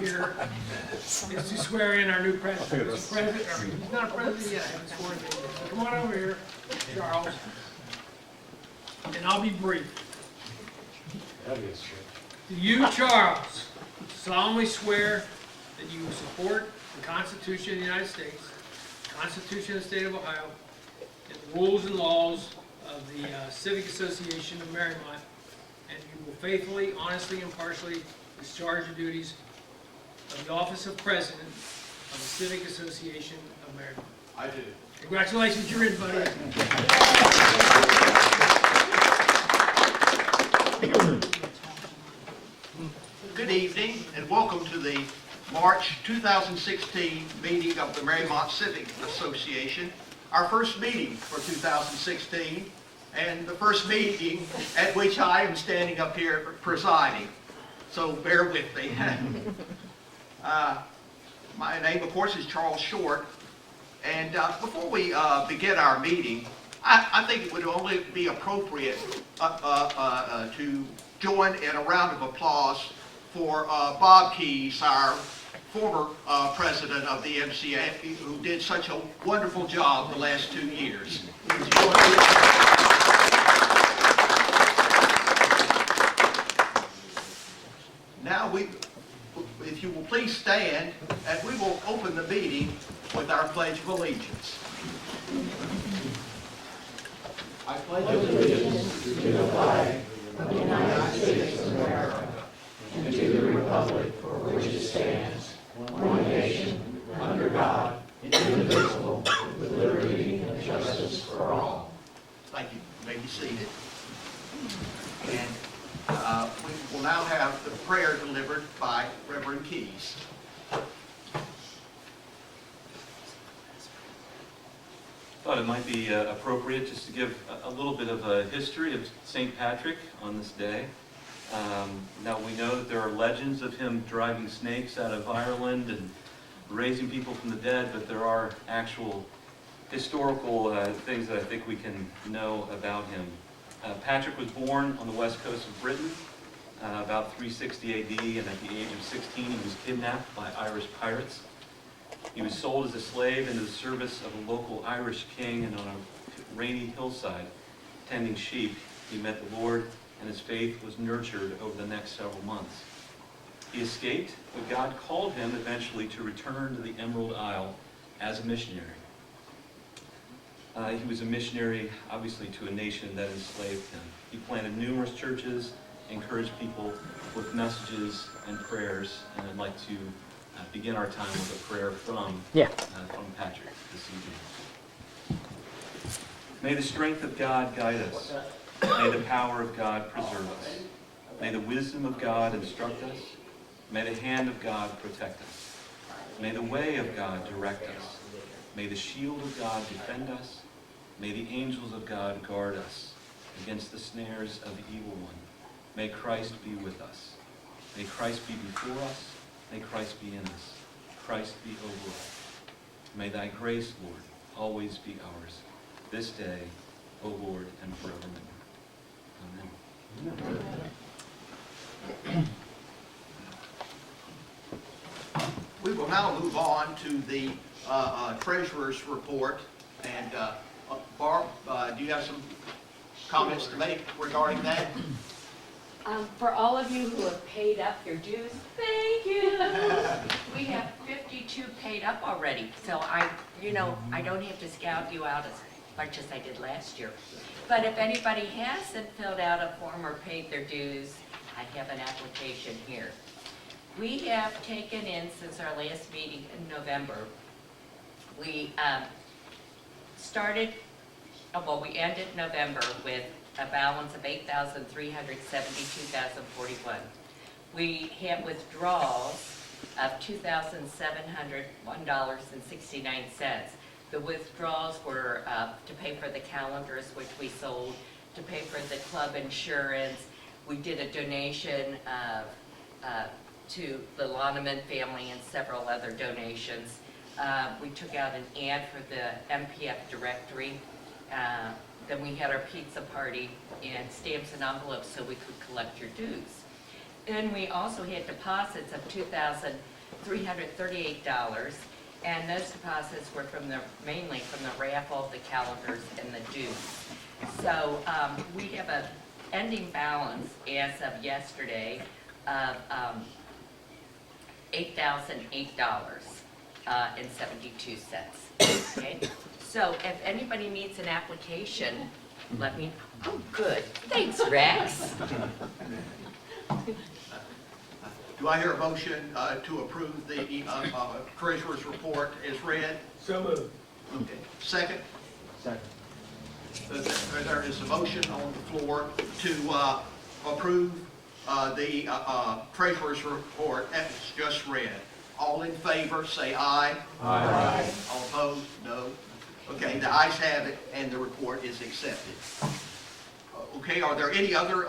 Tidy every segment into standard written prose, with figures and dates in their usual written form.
here is to swear in our new president. He's not a president yet, I haven't sworn in yet. Come on over here, Charles. And I'll be brief. Do you, Charles, solemnly swear that you will support the Constitution of the United States, the Constitution of the State of Ohio, and the rules and laws of the Civic Association of Mariemont, and you will faithfully, honestly, and impartially discharge the duties of the office of President of the Civic Association of Mariemont? I do. Congratulations, you're in, buddy. Good evening and welcome to the March 2016 meeting of the Mariemont Civic Association, our first meeting for 2016 and the first meeting at which I am standing up here presiding. So bear with me. My name, of course, is Charles Short. And before we begin our meeting, I think it would only be appropriate to join in a round of applause for Bob Keyes, our former president of the MCA, who did such a wonderful job the last 2 years. Now, if you will please stand, and we will open the meeting with our Pledge of Allegiance. I pledge allegiance to the flag of the United States of America and to the republic for which it stands, one nation, under God, indivisible, with liberty and justice for all. Thank you. You may be seated. And we will now have the prayer delivered by Reverend Keyes. Thought it might be appropriate just to give a little bit of a history of St. Patrick on this day. Now we know that there are legends of him driving snakes out of Ireland and raising people from the dead, but there are actual historical things that I think we can know about him. Patrick was born on the west coast of Britain about 360 AD, and at the age of 16 he was kidnapped by Irish pirates. He was sold as a slave into the service of a local Irish king, and on a rainy hillside, tending sheep, he met the Lord, and his faith was nurtured over the next several months. He escaped, but God called him eventually to return to the Emerald Isle as a missionary. He was a missionary, obviously, to a nation that enslaved him. He planted numerous churches, encouraged people with messages and prayers, and I'd like to begin our time with a prayer from Patrick this evening. May the strength of God guide us. May the power of God preserve us. May the wisdom of God instruct us. May the hand of God protect us. May the way of God direct us. May the shield of God defend us. May the angels of God guard us against the snares of the evil one. May Christ be with us. May Christ be before us. May Christ be in us. Christ be over us. May thy grace, Lord, always be ours, this day, O Lord, and forevermore. Amen. We will now move on to the treasurer's report. And Barb, do you have some comments to make regarding that? For all of you who have paid up your dues, thank you. We have 52 paid up already, so I don't have to scout you out as much as I did last year. But if anybody hasn't filled out a form or paid their dues, I have an application here. We have taken in, since our last meeting in November, we we ended November with a balance of $8,372,041. We have withdrawals of $2,701.69. The withdrawals were to pay for the calendars, which we sold, to pay for the club insurance. We did a donation to the Loneman family and several other donations. We took out an ad for the MPF directory. Then we had our pizza party and stamps and envelopes so we could collect your dues. And we also had deposits of $2,338, and those deposits were mainly from the raffle, the calendars, and the dues. So we have a ending balance as of yesterday of $8,008.72. Okay? So if anybody needs an application, let me, oh, good. Thanks, Rex. Do I hear a motion to approve the treasurer's report as read? So moved. Okay. Second? Second. There is a motion on the floor to approve the treasurer's report as just read. All in favor, say aye. Aye. All opposed, no. Okay, the ayes have it, and the report is accepted. Okay, are there any other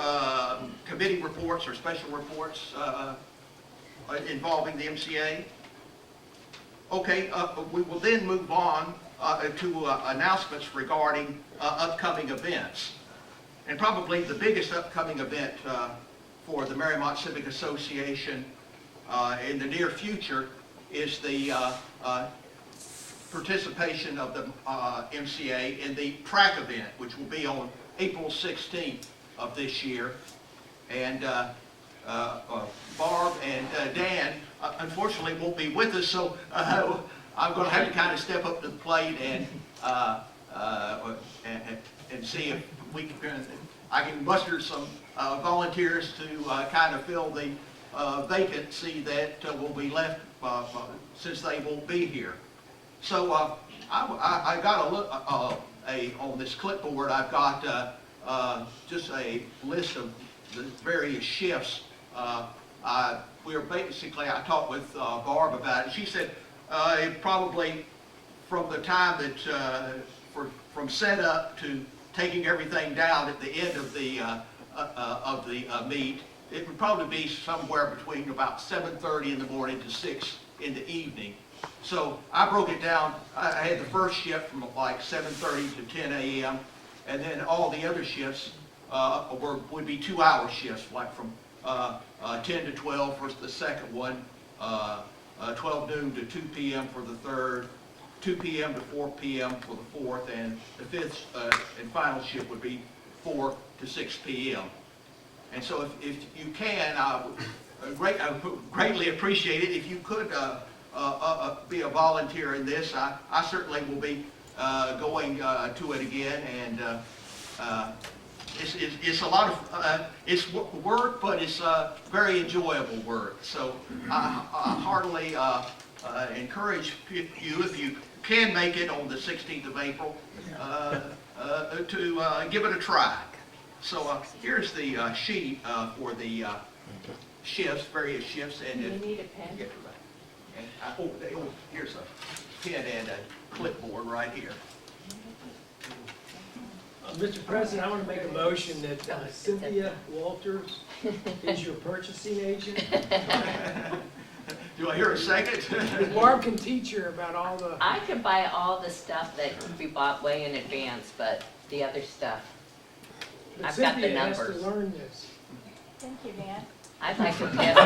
committee reports or special reports involving the MCA? Okay, we will then move on to announcements regarding upcoming events. And probably the biggest upcoming event for the Mariemont Civic Association in the near future is the participation of the MCA in the track event, which will be on April 16th of this year. And Barb and Dan unfortunately won't be with us, so I'm going to have to kind of step up to the plate and see if I can muster some volunteers to kind of fill the vacancy that will be left since they won't be here. So I got a look on this clipboard. I've got just a list of the various shifts. We were basically, I talked with Barb about it. She said probably from the time that from setup to taking everything down at the end of the meet, it would probably be somewhere between about 7:30 in the morning to 6 in the evening. So I broke it down. I had the first shift from like 7:30 to 10 a.m. and then all the other shifts would be 2-hour shifts, like from 10 to 12 for the second one, 12 noon to 2 p.m. for the third, 2 p.m. to 4 p.m. for the fourth, and the fifth and final shift would be 4 to 6 p.m. And so if you can, I would greatly appreciate it if you could be a volunteer in this. I certainly will be going to it again, and it's a lot of it's work, but it's very enjoyable work. So I heartily encourage you, if you can make it on the 16th of April, to give it a try. So here's the sheet for the shifts, various shifts, and You need a pen? Here's a pen and a clipboard right here. Mr. President, I want to make a motion that Cynthia Walters is your purchasing agent. Do I hear a second? Barb can teach her about all the, I could buy all the stuff that can be bought way in advance, but the other stuff, but I've got the Cynthia has to numbers. learn this. Thank you, Dan. I'd like to pass it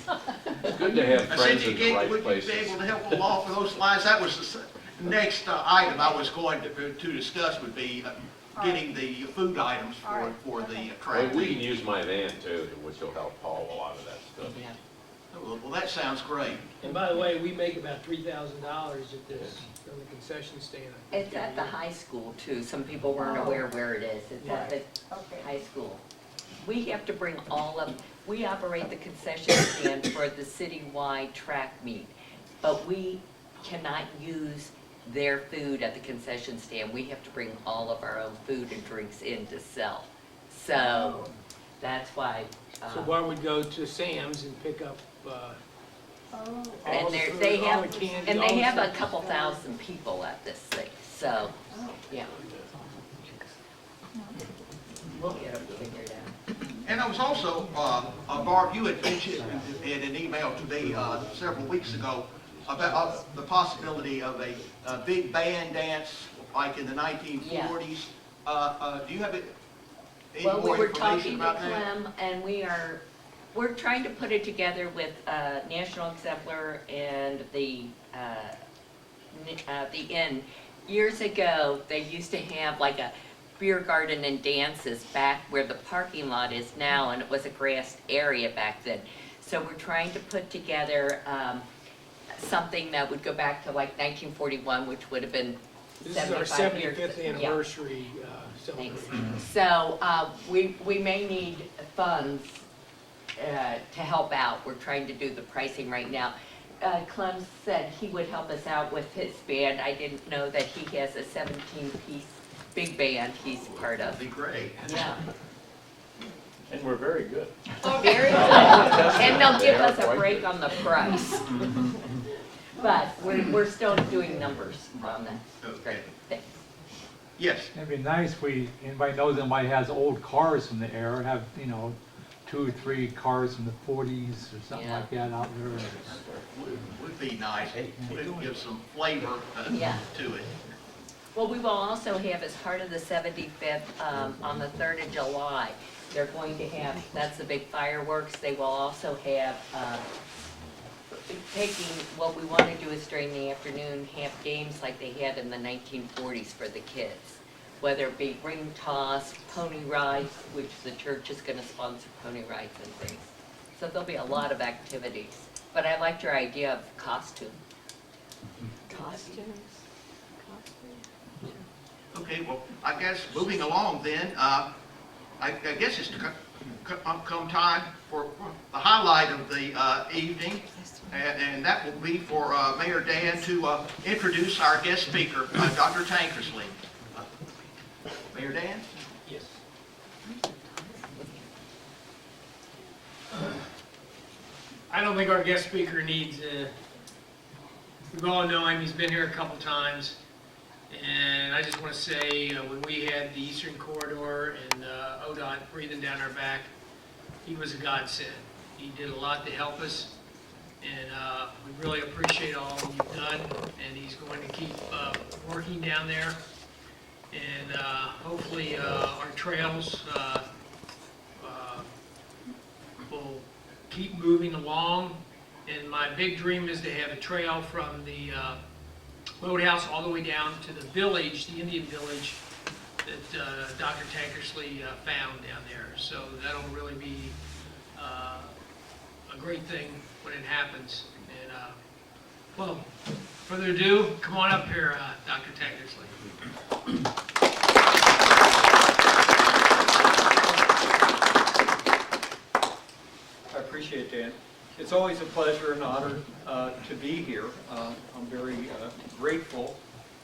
on. It's good to have friends Cynthia, in the right would you be places. able to help along for those lines? That was the next item I was going to discuss, would be getting the food items for the track. We can use my van too, which will help haul a lot of that stuff. Yeah. Well, that sounds great. And by the way, we make about $3,000 at this, on the concession stand. It's at the high school too. Some people weren't aware where it is. It's at the Okay. high school. We have to bring we operate the concession stand for the citywide track meet, but we cannot use their food at the concession stand. We have to bring all of our own food and drinks in to sell. So that's why. So Barb would go to Sam's and pick up, all And the food, they all have, the candy, and all they the have a stuff. couple thousand people at this thing, so, yeah. We'll get them figured out. And I was also, Barb, you had mentioned in an email to me several weeks ago about the possibility of a big band dance like in the 1940s. Do you have any Well, we more were information talking to about that? Clem, and we are we're trying to put it together with National Exemplar and the inn. Years ago, they used to have like a beer garden and dances back where the parking lot is now, and it was a grassed area back then. So we're trying to put together something that would go back to like 1941, which would have been This is our 75 years. 75th anniversary celebration. Thanks. So we may need funds to help out. We're trying to do the pricing right now. Clem said he would help us out with his band. I didn't know that he has a 17-piece big band he's part of. That'd be great. Yeah. And we're very good. Oh, very good. And they'll give us a break on the price. But we're still doing numbers on that. Great, thanks. Yes, It'd be nice if anybody knows anybody has old cars from the era, have, 2 or 3 cars from the 40s or something Yeah. like that out there. would be nice. Would give some flavor Yeah. to it. Well, we will also have, as part of the 75th, on the 3rd of July, they're going to have, that's the big fireworks. They will also have, what we want to do is during the afternoon, have games like they had in the 1940s for the kids. Whether it be ring toss, pony rides, which the church is going to sponsor pony rides and things. So there'll be a lot of activities. But I liked your idea of costume. Costumes? Okay, well, I guess moving along then, I guess it's come time for the highlight of the evening, and that will be for Mayor Dan to introduce our guest speaker, Dr. Tankersley. Mayor Dan? Yes. I don't think our guest speaker needs, we all know him, he's been here a couple times. And I just want to say, when we had the Eastern Corridor and ODOT breathing down our back, he was a godsend. He did a lot to help us, and we really appreciate all you've done, and he's going to keep working down there. And hopefully our trails will keep moving along. And my big dream is to have a trail from the boathouse all the way down to the village, the Indian village that Dr. Tankersley found down there. So that'll really be a great thing when it happens. And well, further ado, come on up here, Dr. Tankersley. I appreciate it, Dan. It's always a pleasure and honor to be here. I'm very grateful.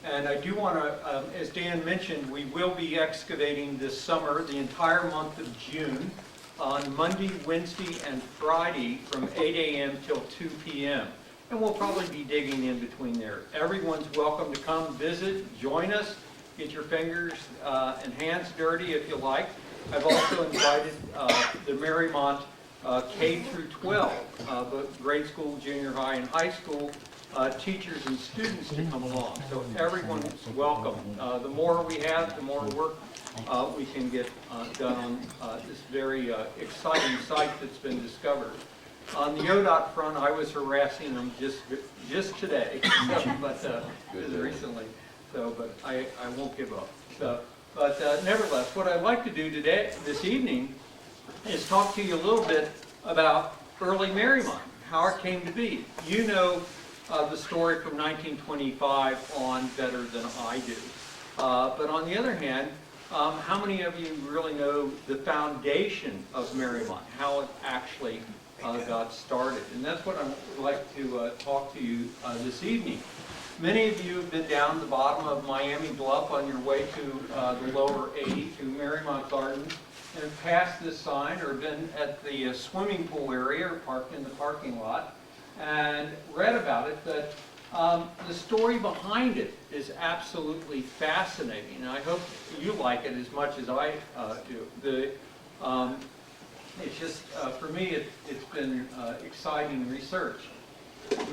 And I do want to, as Dan mentioned, we will be excavating this summer, the entire month of June, on Monday, Wednesday, and Friday from 8 a.m. till 2 p.m. And we'll probably be digging in between there. Everyone's welcome to come visit, join us, get your fingers and hands dirty if you like. I've also invited the Mariemont K through 12, both grade school, junior high, and high school teachers and students to come along. So everyone is welcome. The more we have, the more work we can get done on this very exciting site that's been discovered. On the ODOT front, I was harassing them just today, but just recently. So, but I won't give up. So, but nevertheless, what I'd like to do this evening, is talk to you a little bit about early Mariemont, how it came to be. You know the story from 1925 on better than I do. But on the other hand, how many of you really know the foundation of Mariemont, how it actually got started? And that's what I'd like to talk to you this evening. Many of you have been down the bottom of Miami Bluff on your way to the lower 80 to Mariemont Gardens and passed this sign or been at the swimming pool area or parked in the parking lot and read about it, but the story behind it is absolutely fascinating. And I hope you like it as much as I do. It's just, for me, it's been exciting research.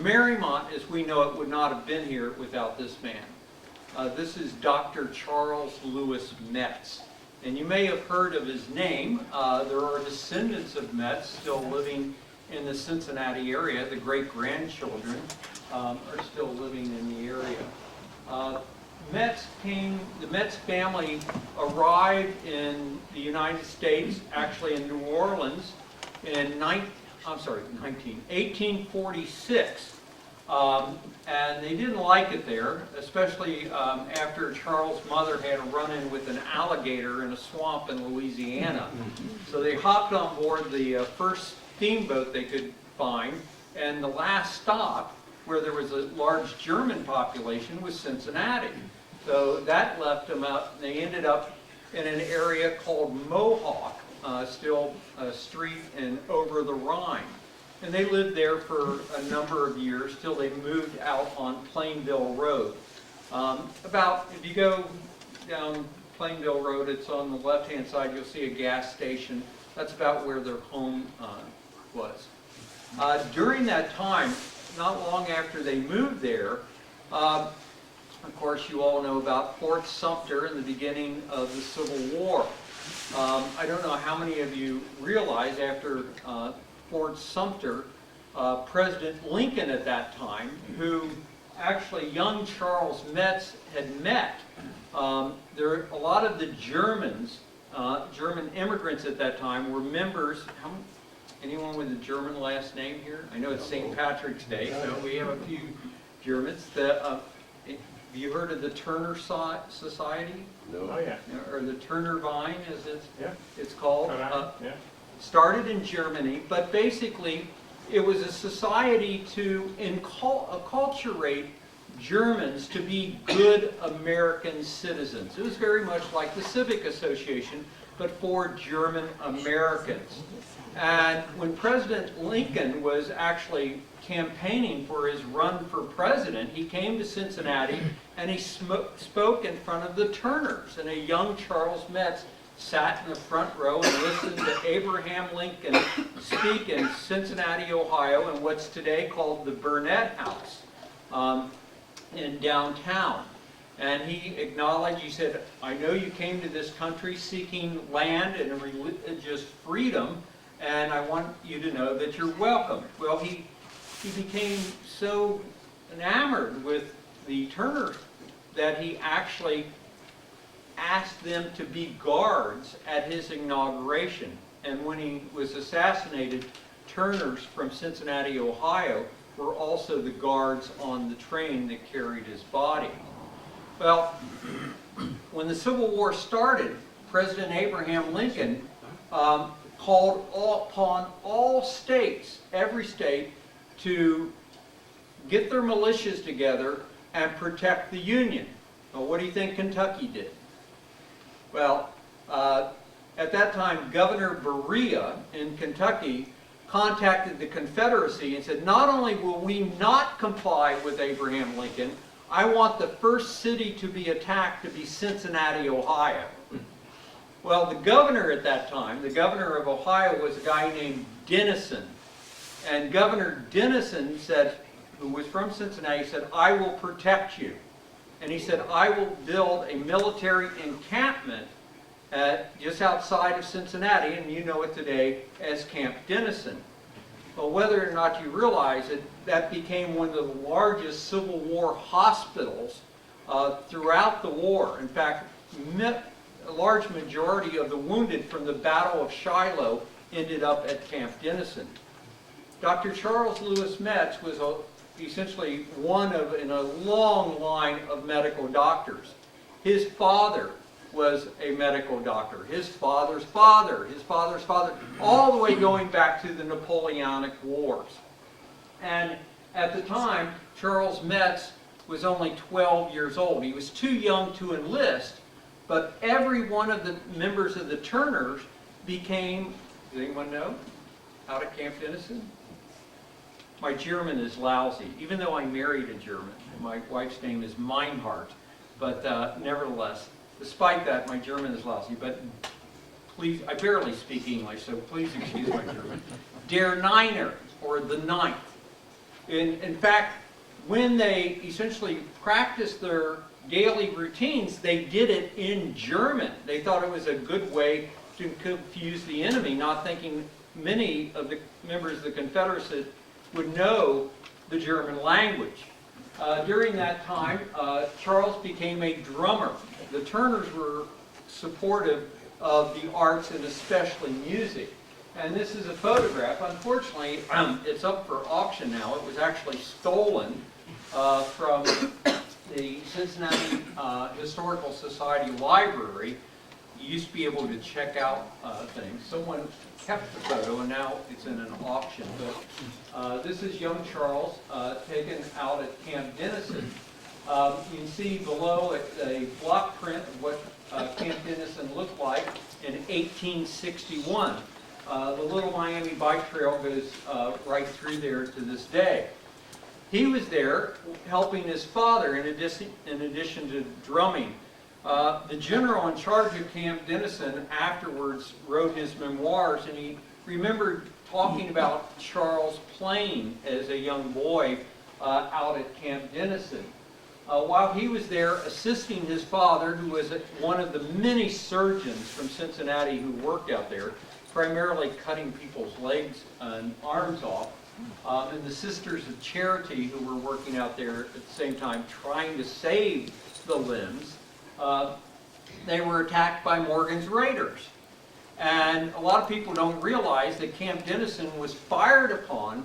Mariemont, as we know it, would not have been here without this man. This is Dr. Charles Lewis Metz. And you may have heard of his name. There are descendants of Metz still living in the Cincinnati area. The great-grandchildren are still living in the area. The Metz family arrived in the United States, actually in New Orleans, in 1846. And they didn't like it there, especially after Charles' mother had a run-in with an alligator in a swamp in Louisiana. So they hopped on board the first steamboat they could find, and the last stop, where there was a large German population, was Cincinnati. So that left them out, and they ended up in an area called Mohawk, still a street in over the Rhine. And they lived there for a number of years till they moved out on Plainville Road. If you go down Plainville Road, it's on the left-hand side, you'll see a gas station. That's about where their home was. During that time, not long after they moved there, of course you all know about Fort Sumter in the beginning of the Civil War. I don't know how many of you realize after Fort Sumter, President Lincoln at that time, who actually young Charles Metz had met, a lot of the Germans, German immigrants at that time were members. Anyone with a German last name here? I know it's St. Patrick's Day, so we have a few Germans. Have you heard of the Turner Society? No. Oh, yeah. Or the Turner Vine, as Yeah. it's called? Yeah. Started in Germany, but basically it was a society to acculturate Germans to be good American citizens. It was very much like the Civic Association, but for German Americans. And when President Lincoln was actually campaigning for his run for president, he came to Cincinnati and he spoke in front of the Turners. And a young Charles Metz sat in the front row and listened to Abraham Lincoln speak in Cincinnati, Ohio, in what's today called the Burnett House in downtown. And he acknowledged, he said, I know you came to this country seeking land and religious freedom, and I want you to know that you're welcome. Well, he became so enamored with the Turners that he actually asked them to be guards at his inauguration. And when he was assassinated, Turners from Cincinnati, Ohio, were also the guards on the train that carried his body. Well, when the Civil War started, President Abraham Lincoln called upon all states, every state, to get their militias together and protect the Union. Well, what do you think Kentucky did? Well, at that time, Governor Berea in Kentucky contacted the Confederacy and said, not only will we not comply with Abraham Lincoln, I want the first city to be attacked to be Cincinnati, Ohio. Well, the governor at that time, the governor of Ohio, was a guy named Denison. And Governor Denison said, who was from Cincinnati, said, I will protect you. And he said, I will build a military encampment just outside of Cincinnati, and you know it today as Camp Denison. Well, whether or not you realize it, that became one of the largest Civil War hospitals throughout the war. In fact, a large majority of the wounded from the Battle of Shiloh ended up at Camp Denison. Dr. Charles Lewis Metz was essentially one of in a long line of medical doctors. His father was a medical doctor. His father's father, his father's father, all the way going back to the Napoleonic Wars. And at the time, Charles Metz was only 12 years old. He was too young to enlist, but every one of the members of the Turners became, does anyone know, out of Camp Denison? My German is lousy, even though I married a German. My wife's name is Meinhardt, but nevertheless, despite that, my German is lousy. But please, I barely speak English, so please excuse my German. Der Niner, or the Ninth. In fact, when they essentially practiced their daily routines, they did it in German. They thought it was a good way to confuse the enemy, not thinking many of the members of the Confederacy would know the German language. During that time, Charles became a drummer. The Turners were supportive of the arts and especially music. And this is a photograph. Unfortunately, it's up for auction now. It was actually stolen from the Cincinnati Historical Society Library. You used to be able to check out things. Someone kept the photo, and now it's in an auction. But this is young Charles taken out at Camp Dennison. You can see below a block print of what Camp Dennison looked like in 1861. The Little Miami Bike Trail goes right through there to this day. He was there helping his father in addition to drumming. The general in charge of Camp Dennison afterwards wrote his memoirs, and he remembered talking about Charles playing as a young boy out at Camp Dennison. While he was there assisting his father, who was one of the many surgeons from Cincinnati who worked out there, primarily cutting people's legs and arms off, and the Sisters of Charity who were working out there at the same time trying to save the limbs, they were attacked by Morgan's Raiders. And a lot of people don't realize that Camp Dennison was fired upon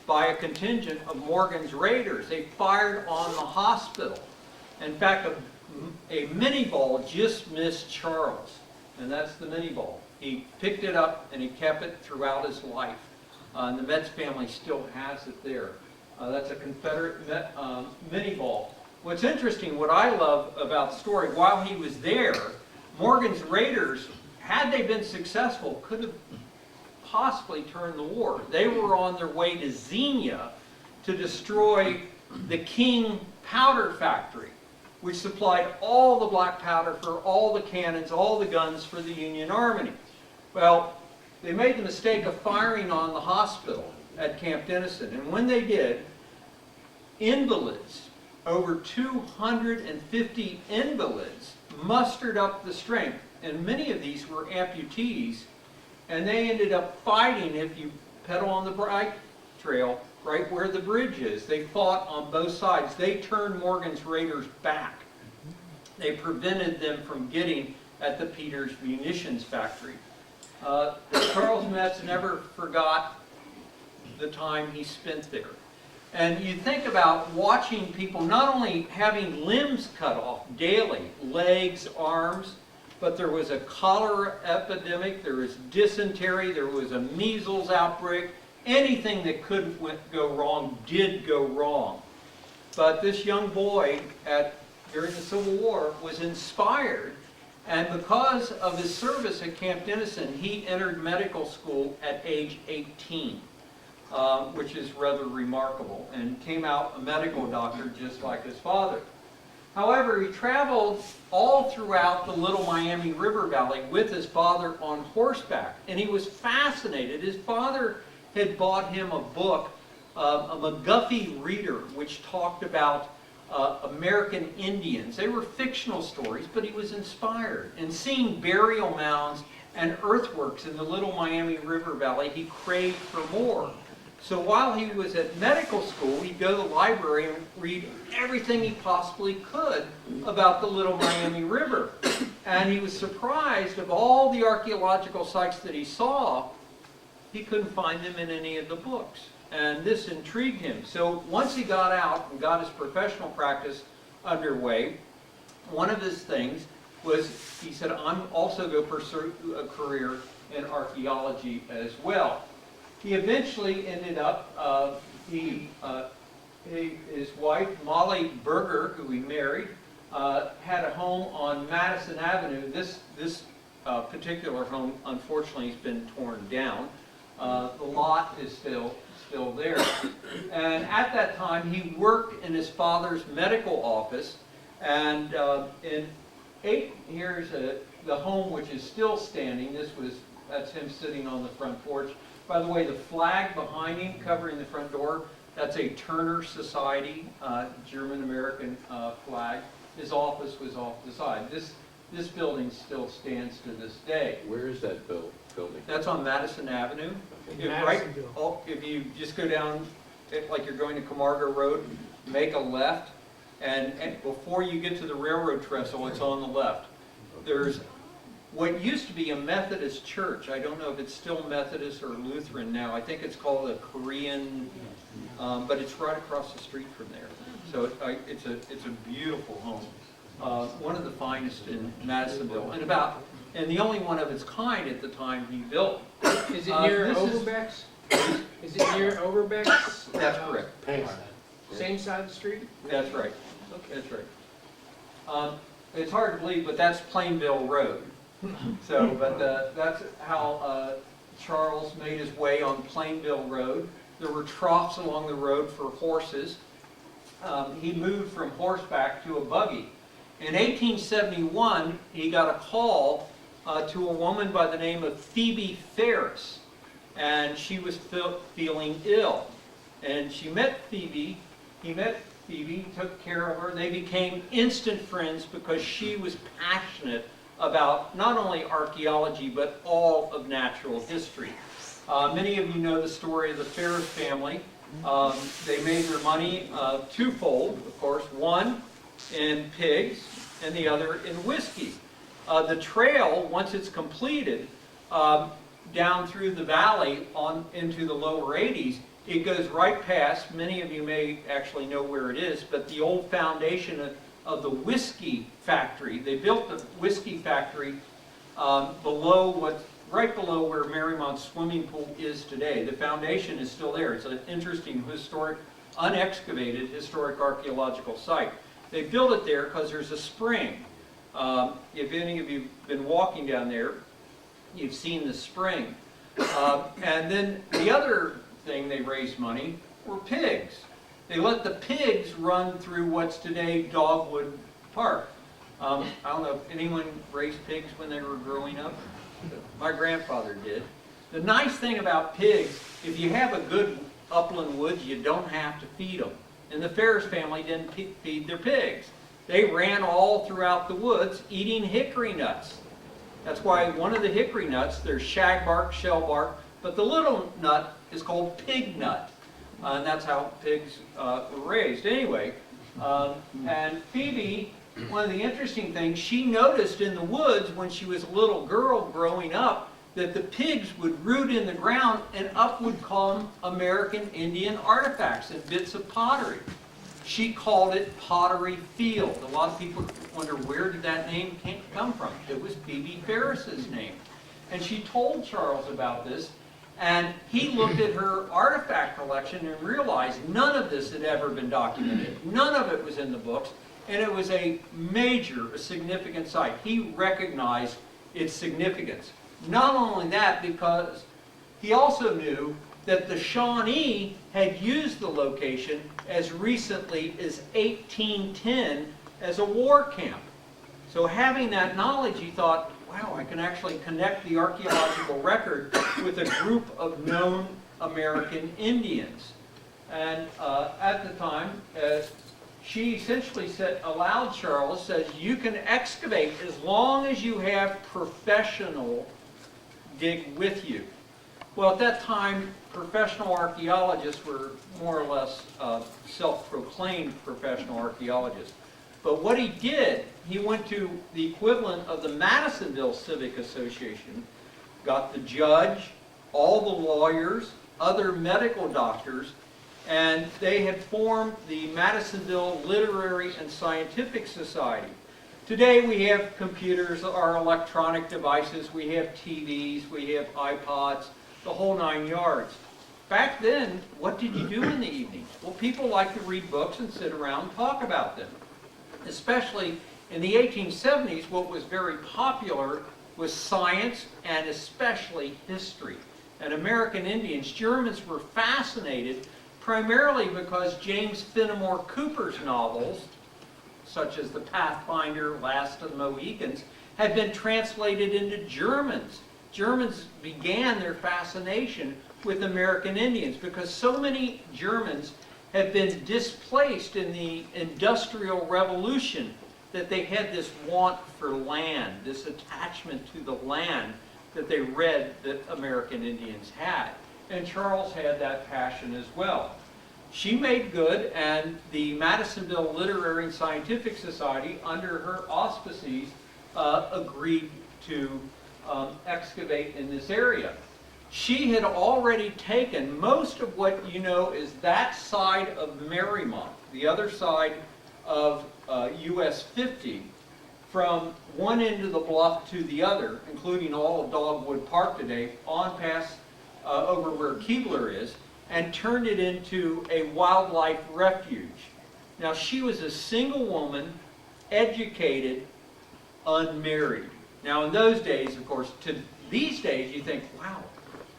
by a contingent of Morgan's Raiders. They fired on the hospital. In fact, a mini ball just missed Charles, and that's the mini ball. He picked it up and he kept it throughout his life. And the Metz family still has it there. That's a Confederate mini ball. What's interesting, what I love about the story, while he was there, Morgan's Raiders, had they been successful, could have possibly turned the war. They were on their way to Xenia to destroy the King Powder Factory, which supplied all the black powder for all the cannons, all the guns for the Union Army. Well, they made the mistake of firing on the hospital at Camp Dennison, and when they did, invalids, over 250 invalids, mustered up the strength, and many of these were amputees, and they ended up fighting, if you pedal on the bike trail, right where the bridge is. They fought on both sides. They turned Morgan's Raiders back. They prevented them from getting at the Peters munitions factory. Charles Metz never forgot the time he spent there. And you think about watching people not only having limbs cut off daily, legs, arms, but there was a cholera epidemic, there was dysentery, there was a measles outbreak. Anything that could go wrong did go wrong. But this young boy during the Civil War was inspired, and because of his service at Camp Dennison, he entered medical school at age 18. Which is rather remarkable, and came out a medical doctor just like his father. However, he traveled all throughout the Little Miami River Valley with his father on horseback, and he was fascinated. His father had bought him a book, a McGuffey Reader, which talked about American Indians. They were fictional stories, but he was inspired. And seeing burial mounds and earthworks in the Little Miami River Valley, he craved for more. So while he was at medical school, he'd go to the library and read everything he possibly could about the Little Miami River. And he was surprised of all the archaeological sites that he saw, he couldn't find them in any of the books. And this intrigued him. So once he got out and got his professional practice underway, one of his things was, he said, I'm also going to pursue a career in archaeology as well. He eventually ended up, his wife, Molly Berger, who he married, had a home on Madison Avenue. This particular home, unfortunately, has been torn down. The lot is still there. And at that time, he worked in his father's medical office. And here's the home, which is still standing. That's him sitting on the front porch. By the way, the flag behind him covering the front door, that's a Turner Society German-American flag. his office was off the side. This building still stands to this day. Where is that building? That's on Madison Avenue. In If if you just go down, like you're going to Camargo Road, make a left, and before you get to the railroad trestle, it's on the left. There's what used to be a Methodist church. I don't know if it's still Methodist or Lutheran now. I think it's called a Korean, but it's right across the street from there. So it's a beautiful home. One of the finest in Madisonville, and the only one of its kind at the time he built. Is it near this is- Overbeck's? Is it near Overbeck's? That's correct. Same side of the street? That's right. That's right. It's hard to believe, but that's Plainville Road. So, but that's how Charles made his way on Plainville Road. There were troughs along the road for horses. He moved from horseback to a buggy. In 1871, he got a call to a woman by the name of Phoebe Ferris, and she was feeling ill. And she met Phoebe, he met Phoebe, took care of her. They became instant friends because she was passionate about not only archaeology, but all of natural history. Many of you know the story of the Ferris family. They made their money twofold, of course. One in pigs and the other in whiskey. The trail, once it's completed, down through the valley on into the lower 80s, it goes right past, many of you may actually know where it is, but the old foundation of the whiskey factory. They built the whiskey factory right below where Mariemont swimming pool is today. The foundation is still there. It's an interesting historic, unexcavated historic archaeological site. They built it there because there's a spring. If any of you have been walking down there, you've seen the spring. And then the other thing they raised money were pigs. They let the pigs run through what's today Dogwood Park. I don't know if anyone raised pigs when they were growing up. My grandfather did. The nice thing about pigs, if you have a good upland woods, you don't have to feed them. And the Ferris family didn't feed their pigs. They ran all throughout the woods eating hickory nuts. That's why one of the hickory nuts, there's shagbark, shellbark, but the little nut is called pig nut. And that's how pigs were raised. Anyway, and Phoebe, one of the interesting things, she noticed in the woods when she was a little girl growing up that the pigs would root in the ground and up would come American Indian artifacts and bits of pottery. She called it Pottery Field. A lot of people wonder where did that name come from. It was Phoebe Ferris's name. And she told Charles about this, and he looked at her artifact collection and realized none of this had ever been documented. None of it was in the books, and it was a major, significant site. He recognized its significance. Not only that, because he also knew that the Shawnee had used the location as recently as 1810 as a war camp. So having that knowledge, he thought, wow, I can actually connect the archaeological record with a group of known American Indians. And at the time, she essentially allowed Charles, says, you can excavate as long as you have professional dig with you. Well, at that time, professional archaeologists were more or less self-proclaimed professional archaeologists. But what he did, he went to the equivalent of the Madisonville Civic Association, got the judge, all the lawyers, other medical doctors, and they had formed the Madisonville Literary and Scientific Society. Today we have computers, our electronic devices, we have TVs, we have iPods, the whole 9 yards. Back then, what did you do in the evenings? Well, people liked to read books and sit around and talk about them. Especially in the 1870s, what was very popular was science and especially history. And American Indians, Germans were fascinated primarily because James Fenimore Cooper's novels, such as The Pathfinder, Last of the Mohicans, had been translated into Germans. Germans began their fascination with American Indians because so many Germans had been displaced in the Industrial Revolution that they had this want for land, this attachment to the land that they read that American Indians had. And Charles had that passion as well. She made good, and the Madisonville Literary and Scientific Society, under her auspices, agreed to excavate in this area. She had already taken most of what you know is that side of Mariemont, the other side of US 50, from one end of the bluff to the other, including all of Dogwood Park today, on past over where Keebler is, and turned it into a wildlife refuge. Now, she was a single woman, educated, unmarried. Now, in those days, of course, to these days, you think, wow,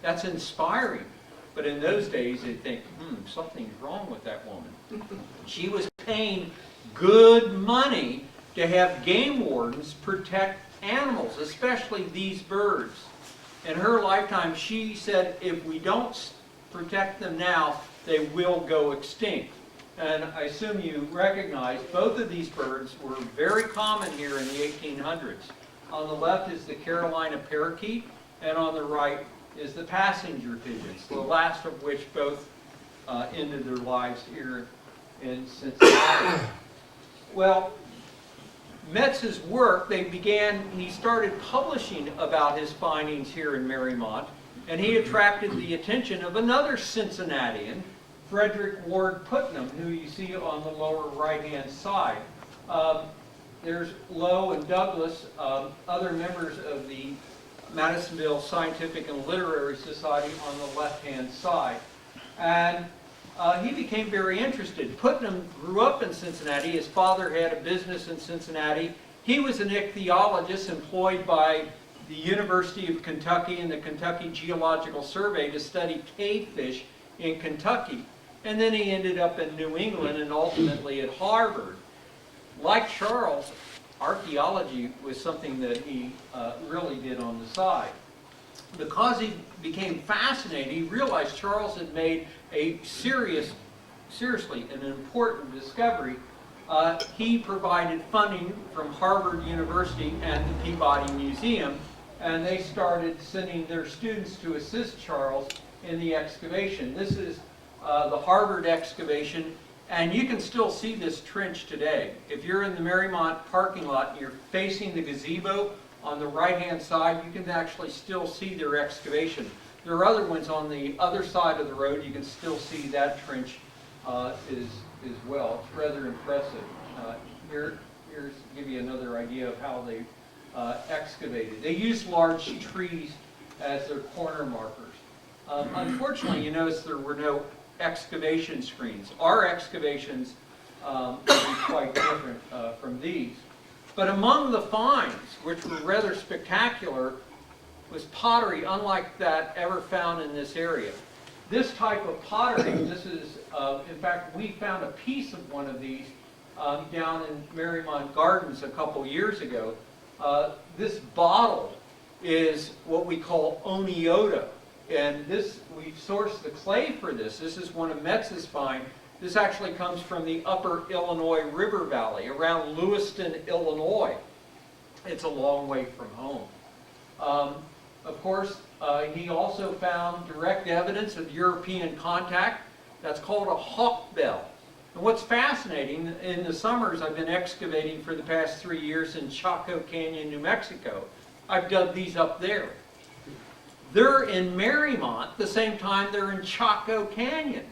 that's inspiring. But in those days, they think, something's wrong with that woman. She was paying good money to have game wardens protect animals, especially these birds. In her lifetime, she said, if we don't protect them now, they will go extinct. And I assume you recognize both of these birds were very common here in the 1800s. On the left is the Carolina parakeet, and on the right is the passenger pigeons, the last of which both ended their lives here in Cincinnati. Well, Metz's work, he started publishing about his findings here in Mariemont, and he attracted the attention of another Cincinnatian, Frederick Ward Putnam, who you see on the lower right-hand side. There's Lowe and Douglas, other members of the Madisonville Scientific and Literary Society on the left-hand side. And he became very interested. Putnam grew up in Cincinnati. His father had a business in Cincinnati. He was an ichthyologist employed by the University of Kentucky and the Kentucky Geological Survey to study cavefish in Kentucky. And then he ended up in New England and ultimately at Harvard. Like Charles, archaeology was something that he really did on the side. Because he became fascinated, he realized Charles had made a seriously an important discovery. He provided funding from Harvard University and the Peabody Museum, and they started sending their students to assist Charles in the excavation. This is the Harvard excavation, and you can still see this trench today. If you're in the Mariemont parking lot and you're facing the gazebo on the right-hand side, you can actually still see their excavation. There are other ones on the other side of the road. You can still see that trench as well. It's rather impressive. Here's to give you another idea of how they excavated. They used large trees as their corner markers. Unfortunately, you notice there were no excavation screens. Our excavations will be quite different from these. But among the finds, which were rather spectacular, was pottery unlike that ever found in this area. This type of pottery, this is, in fact, we found a piece of one of these down in Mariemont Gardens a couple years ago. This bottle is what we call oniota. And this, we sourced the clay for this. This is one of Metz's finds. This actually comes from the upper Illinois River Valley around Lewiston, Illinois. It's a long way from home. Of course, he also found direct evidence of European contact. That's called a hawk bell. And what's fascinating, in the summers I've been excavating for the past 3 years in Chaco Canyon, New Mexico. I've dug these up there. They're in Mariemont the same time they're in Chaco Canyon.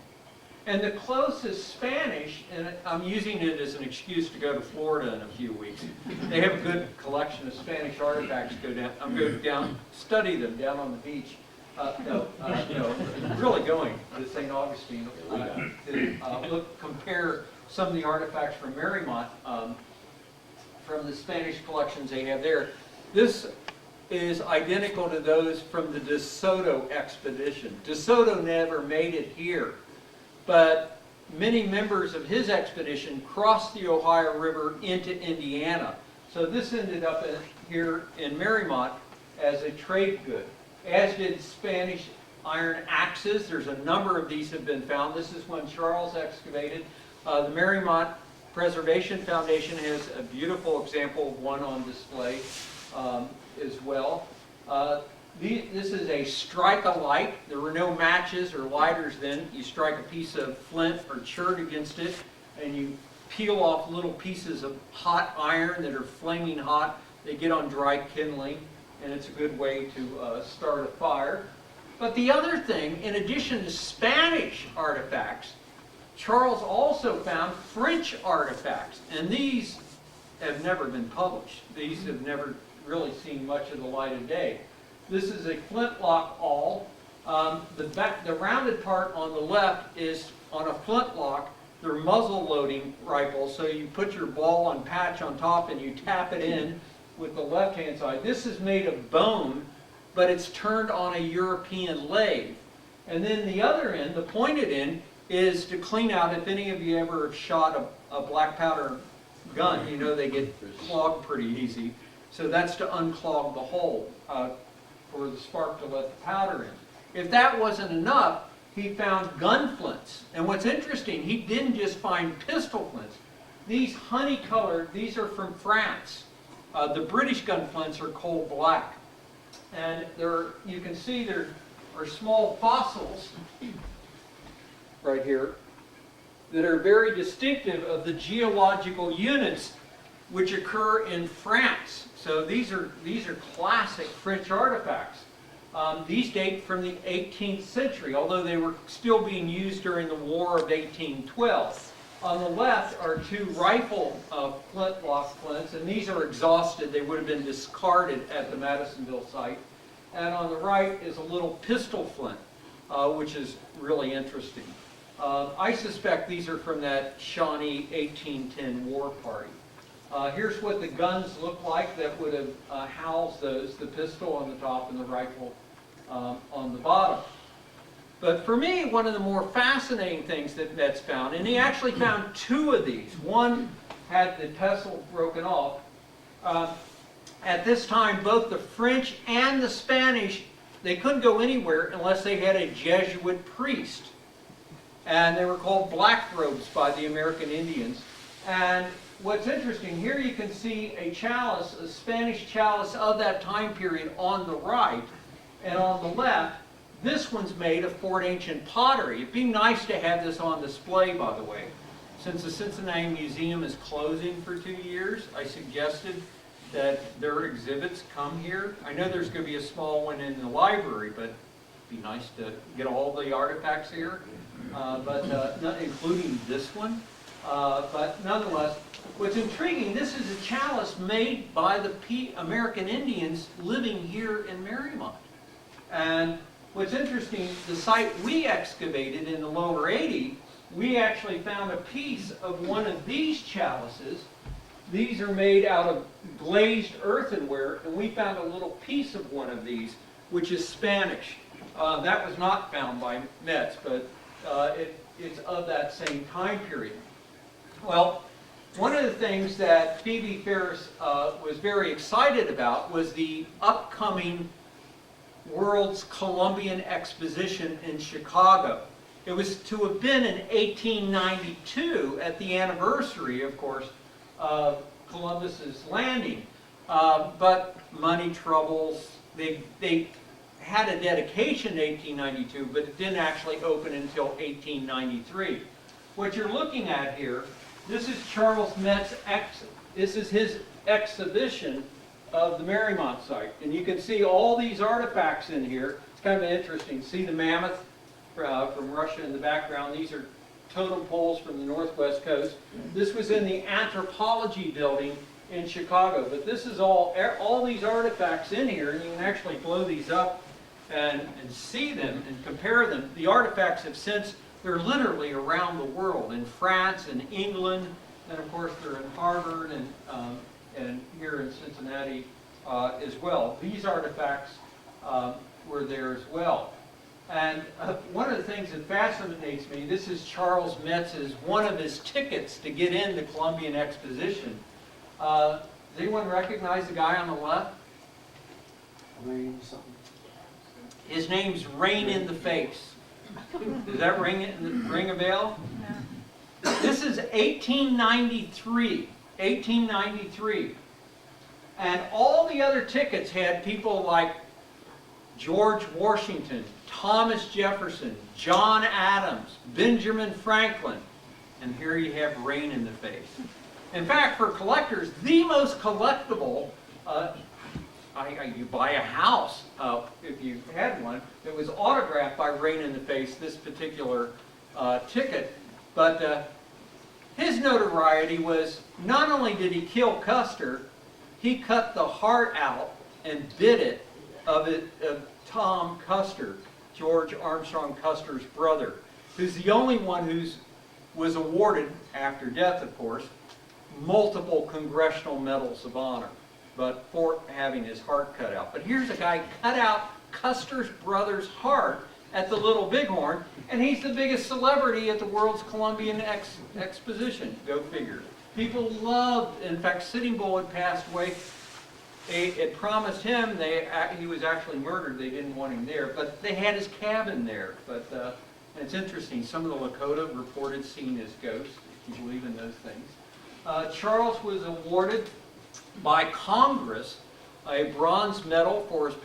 And the closest Spanish, and I'm using it as an excuse to go to Florida in a few weeks. They have a good collection of Spanish artifacts. I'm going down, study them down on the beach. Really going to St. Augustine to compare some of the artifacts from Mariemont from the Spanish collections they have there. This is identical to those from the De Soto expedition. De Soto never made it here, but many members of his expedition crossed the Ohio River into Indiana. So this ended up here in Mariemont as a trade good, as did Spanish iron axes. There's a number of these have been found. This is when Charles excavated. The Mariemont Preservation Foundation has a beautiful example of one on display as well. This is a strike-a-light. There were no matches or lighters then. You strike a piece of flint or chert against it, and you peel off little pieces of hot iron that are flaming hot. They get on dry kindling, and it's a good way to start a fire. But the other thing, in addition to Spanish artifacts, Charles also found French artifacts, and these have never been published. These have never really seen much of the light of day. This is a flintlock awl. The rounded part on the left is on a flintlock. They're muzzle loading rifles, so you put your ball and patch on top and you tap it in with the left-hand side. This is made of bone, but it's turned on a European lathe. And then the other end, the pointed end, is to clean out, if any of you ever have shot a black powder gun, you know they get clogged pretty easy. So that's to unclog the hole for the spark to let the powder in. If that wasn't enough, he found gun flints. And what's interesting, he didn't just find pistol flints. These honey-colored, these are from France. The British gun flints are coal black. And you can see there are small fossils right here that are very distinctive of the geological units which occur in France. So these are classic French artifacts. These date from the 18th century, although they were still being used during the War of 1812. On the left are two rifle flintlock flints, and these are exhausted. They would have been discarded at the Madisonville site. And on the right is a little pistol flint, which is really interesting. I suspect these are from that Shawnee 1810 war party. Here's what the guns look like that would have housed those, the pistol on the top and the rifle on the bottom. But for me, one of the more fascinating things that Metz found, and he actually found two of these. One had the pestle broken off. At this time, both the French and the Spanish, they couldn't go anywhere unless they had a Jesuit priest. And they were called black robes by the American Indians. And what's interesting, here you can see a chalice, a Spanish chalice of that time period on the right. And on the left, this one's made of Fort Ancient pottery. It'd be nice to have this on display, by the way. Since the Cincinnati Museum is closing for 2 years, I suggested that their exhibits come here. I know there's going to be a small one in the library, but it'd be nice to get all the artifacts here, not including this one. But nonetheless, what's intriguing, this is a chalice made by the American Indians living here in Mariemont. And what's interesting, the site we excavated in the lower 80, we actually found a piece of one of these chalices. These are made out of glazed earthenware, and we found a little piece of one of these, which is Spanish. That was not found by Metz, but it's of that same time period. Well, one of the things that Phoebe Ferris was very excited about was the upcoming World's Columbian Exposition in Chicago. It was to have been in 1892 at the anniversary, of course, of Columbus's landing. But money troubles, they had a dedication in 1892, but it didn't actually open until 1893. What you're looking at here, this is Charles Metz, this is his exhibition of the Mariemont site. And you can see all these artifacts in here. It's kind of interesting. See the mammoth from Russia in the background. These are totem poles from the northwest coast. This was in the anthropology building in Chicago. But this is all these artifacts in here, and you can actually blow these up and see them and compare them. The artifacts have since, they're literally around the world, in France and England, and of course they're in Harvard and here in Cincinnati as well. These artifacts were there as well. And one of the things that fascinates me, this is Charles Metz's, one of his tickets to get in the Columbian Exposition. Does anyone recognize the guy on the left? His name's Rain in the Face. Does that ring a bell? This is is 1893, 1893. And all the other tickets had people like George Washington, Thomas Jefferson, John Adams, Benjamin Franklin, and here you have Rain in the Face. In fact, for collectors, the most collectible, you buy a house if you had one that was autographed by Rain in the Face, this particular ticket. But his notoriety was not only did he kill Custer, he cut the heart out and bit it of Tom Custer, George Armstrong Custer's brother, who's the only one who was awarded, after death of course, multiple Congressional Medals of Honor, but for having his heart cut out. But here's a guy cut out Custer's brother's heart at the Little Bighorn, and he's the biggest celebrity at the World's Columbian Exposition. Go figure. People loved, in fact, Sitting Bull had passed away. It promised him, he was actually murdered, they didn't want him there, but they had his cabin there. But it's interesting, some of the Lakota reported seeing his ghost, if you believe in those things. Charles was awarded by Congress a bronze medal for his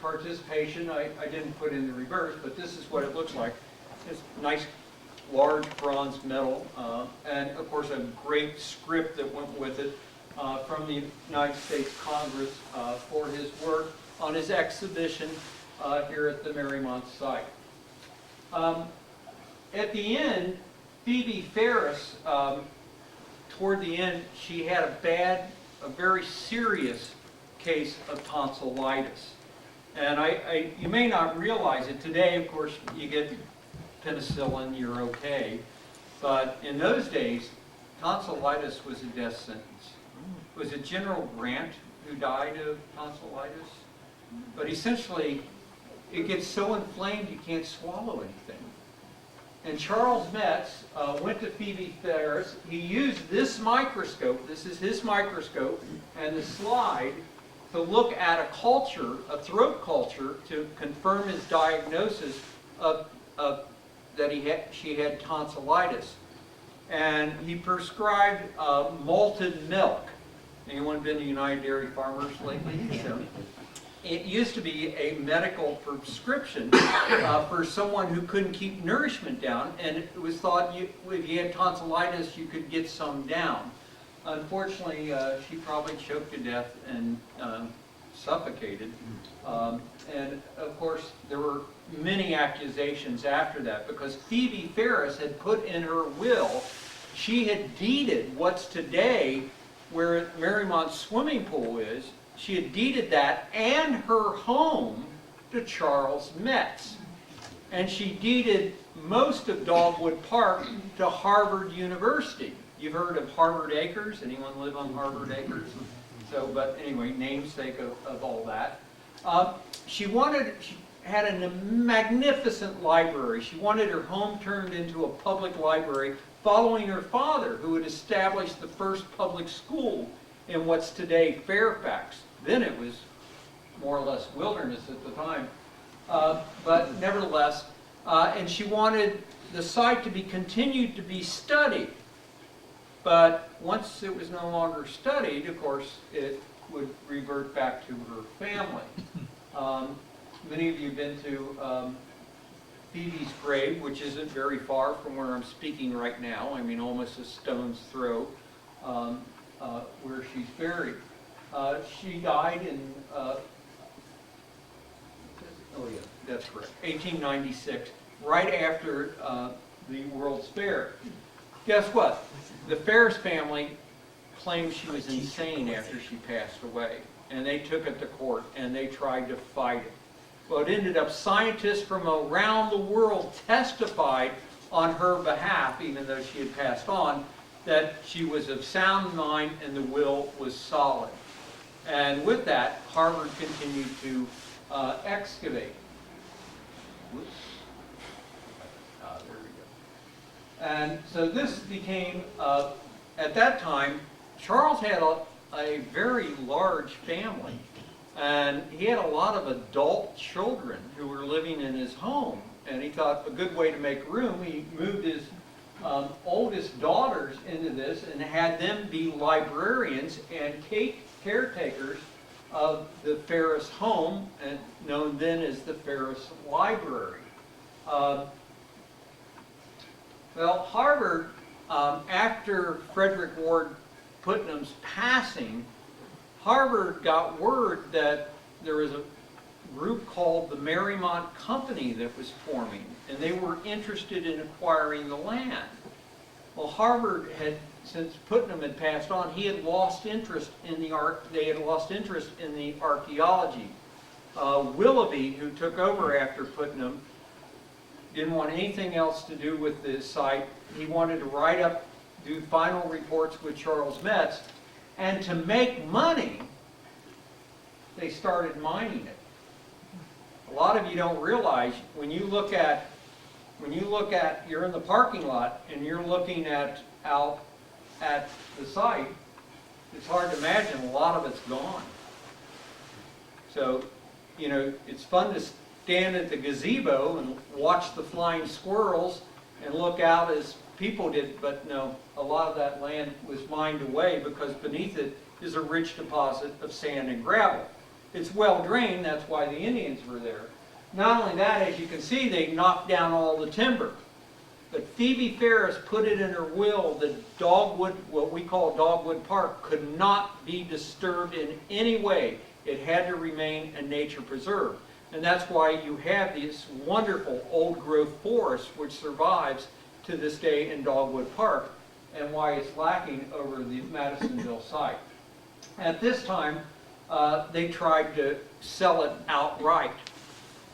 participation. I didn't put in the reverse, but this is what it looks like. It's a nice large bronze medal, and of course a great script that went with it from the United States Congress for his work on his exhibition here at the Mariemont site. At the end, Phoebe Ferris, toward the end, she had a very serious case of tonsillitis. And you may not realize it. Today, of course, you get penicillin, you're okay. But in those days, tonsillitis was a death sentence. Was it General Grant who died of tonsillitis? But essentially, it gets so inflamed you can't swallow anything. And Charles Metz went to Phoebe Ferris. He used this microscope, this is his microscope, and the slide to look at a culture, a throat culture, to confirm his diagnosis of that she had tonsillitis. And he prescribed malted milk. Anyone been to United Dairy Farmers lately? So, it used to be a medical prescription for someone who couldn't keep nourishment down, and it was thought if you had tonsillitis, you could get some down. Unfortunately, she probably choked to death and suffocated. And of course, there were many accusations after that, because Phoebe Ferris had put in her will, she had deeded what's today where Mariemont swimming pool is, she had deeded that and her home to Charles Metz. And she deeded most of Dogwood Park to Harvard University. You've heard of Harvard Acres? Anyone live on Harvard Acres? So, but anyway, namesake of all that. She had a magnificent library. She wanted her home turned into a public library, following her father, who had established the first public school in what's today Fairfax. Then it was more or less wilderness at the time. But nevertheless, and she wanted the site to be continued to be studied. But once it was no longer studied, of course, it would revert back to her family. Many of you have been to Phoebe's grave, which isn't very far from where I'm speaking right now. I mean, almost a stone's throw where she's buried. She died in, oh yeah, that's correct, 1896, right after the World's Fair. Guess what? The Ferris family claimed she was insane after she passed away, and they took it to court and they tried to fight it. Well, it ended up scientists from around the world testified on her behalf, even though she had passed on, that she was of sound mind and the will was solid. And with that, Harvard continued to excavate. Whoops. There we go. And so this became, at that time, Charles had a very large family. And he had a lot of adult children who were living in his home. And he thought a good way to make room, he moved his oldest daughters into this and had them be librarians and caretakers of the Ferris home, and known then as the Ferris Library. Well, Harvard, after Frederick Ward Putnam's passing, Harvard got word that there was a group called the Mariemont Company that was forming, and they were interested in acquiring the land. Well, Harvard had, since Putnam had passed on, he had lost interest in the they had lost interest in the archaeology. Willoughby, who took over after Putnam, didn't want anything else to do with the site. He wanted to write up, do final reports with Charles Metz, and to make money, they started mining it. A lot of you don't realize, when you look at, you're in the parking lot and you're looking out at the site, it's hard to imagine a lot of it's gone. So, you know, it's fun to stand at the gazebo and watch the flying squirrels and look out as people did, but no, a lot of that land was mined away because beneath it is a rich deposit of sand and gravel. It's well drained, that's why the Indians were there. Not only that, as you can see, they knocked down all the timber. But Phoebe Ferris put it in her will that Dogwood, what we call Dogwood Park, could not be disturbed in any way. It had to remain a nature preserve. And that's why you have this wonderful old growth forest which survives to this day in Dogwood Park, and why it's lacking over the Madisonville site. At this time, they tried to sell it outright,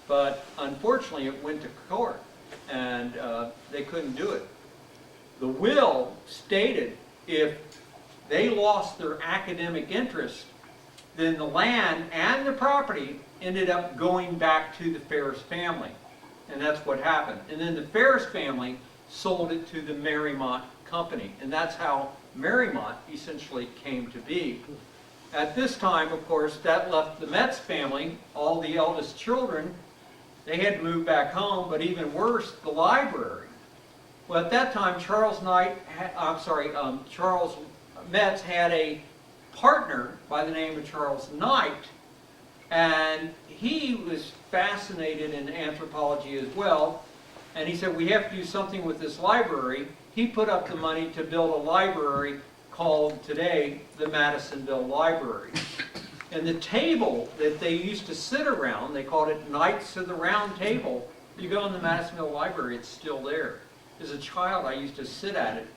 but unfortunately it went to court, and they couldn't do it. The will stated if they lost their academic interest, then the land and the property ended up going back to the Ferris family. And that's what happened. And then the Ferris family sold it to the Mariemont Company. And that's how Mariemont essentially came to be. At this time, of course, that left the Metz family, all the eldest children, they had to move back home, but even worse, the library. Well, at that time, Charles Metz had a partner by the name of Charles Knight, and he was fascinated in anthropology as well, and he said, we have to do something with this library. He put up the money to build a library called today the Madisonville Library. And the table that they used to sit around, they called it Knights of the Round Table. You go in the Madisonville Library, it's still there. As a child, I used to sit at it,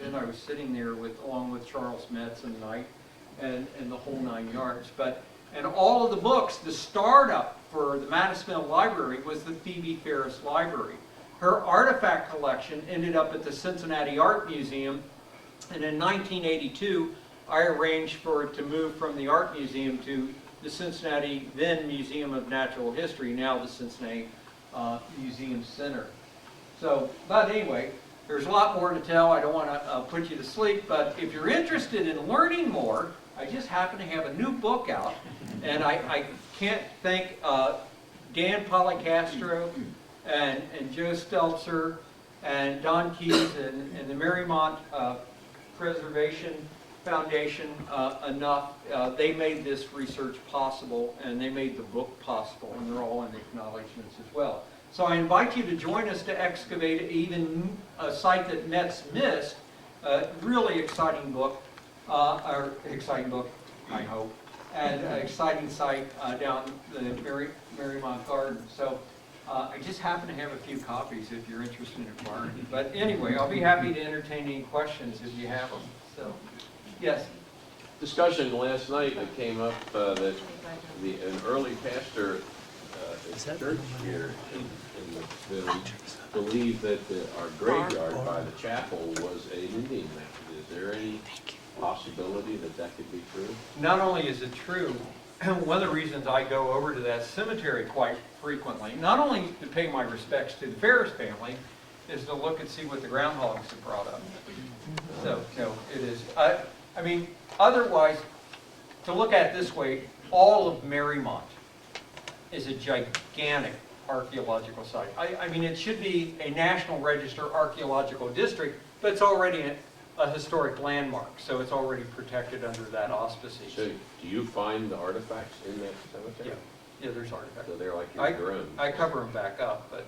and I was sitting there along with Charles Metz and Knight and the whole 9 yards. And all of the books, the startup for the Madisonville Library was the Phoebe Ferris Library. Her artifact collection ended up at the Cincinnati Art Museum, and in 1982, I arranged for it to move from the Art Museum to the Cincinnati, then Museum of Natural History, now the Cincinnati Museum Center. So, but anyway, there's a lot more to tell. I don't want to put you to sleep, but if you're interested in learning more, I just happen to have a new book out, and I can't thank Dan Policastro and Joe Stelzer and Don Keyes and the Mariemont Preservation Foundation enough. They made this research possible, and they made the book possible, and they're all in the acknowledgments as well. So I invite you to join us to excavate even a site that Metz missed. Really exciting book, I hope, and an exciting site down the Mariemont Garden. So I just happen to have a few copies if you're interested in acquiring. But anyway, I'll be happy to entertain any questions if you have them. So, yes. Discussion last night, it came up that an early pastor at church here in the village believed that our graveyard by the chapel was an Indian method. Is there any possibility that that could be true? Not only is it true, one of the reasons I go over to that cemetery quite frequently, not only to pay my respects to the Ferris family, is to look and see what the groundhogs have brought up. So, no, it is. I mean, otherwise, to look at it this way, all of Mariemont is a gigantic archaeological site. I mean, it should be a National Register archaeological district, but it's already a historic landmark, so it's already protected under that auspices. So do you find the artifacts in that cemetery? Yeah, there's artifacts. So they're like I- your own? I cover them back up, but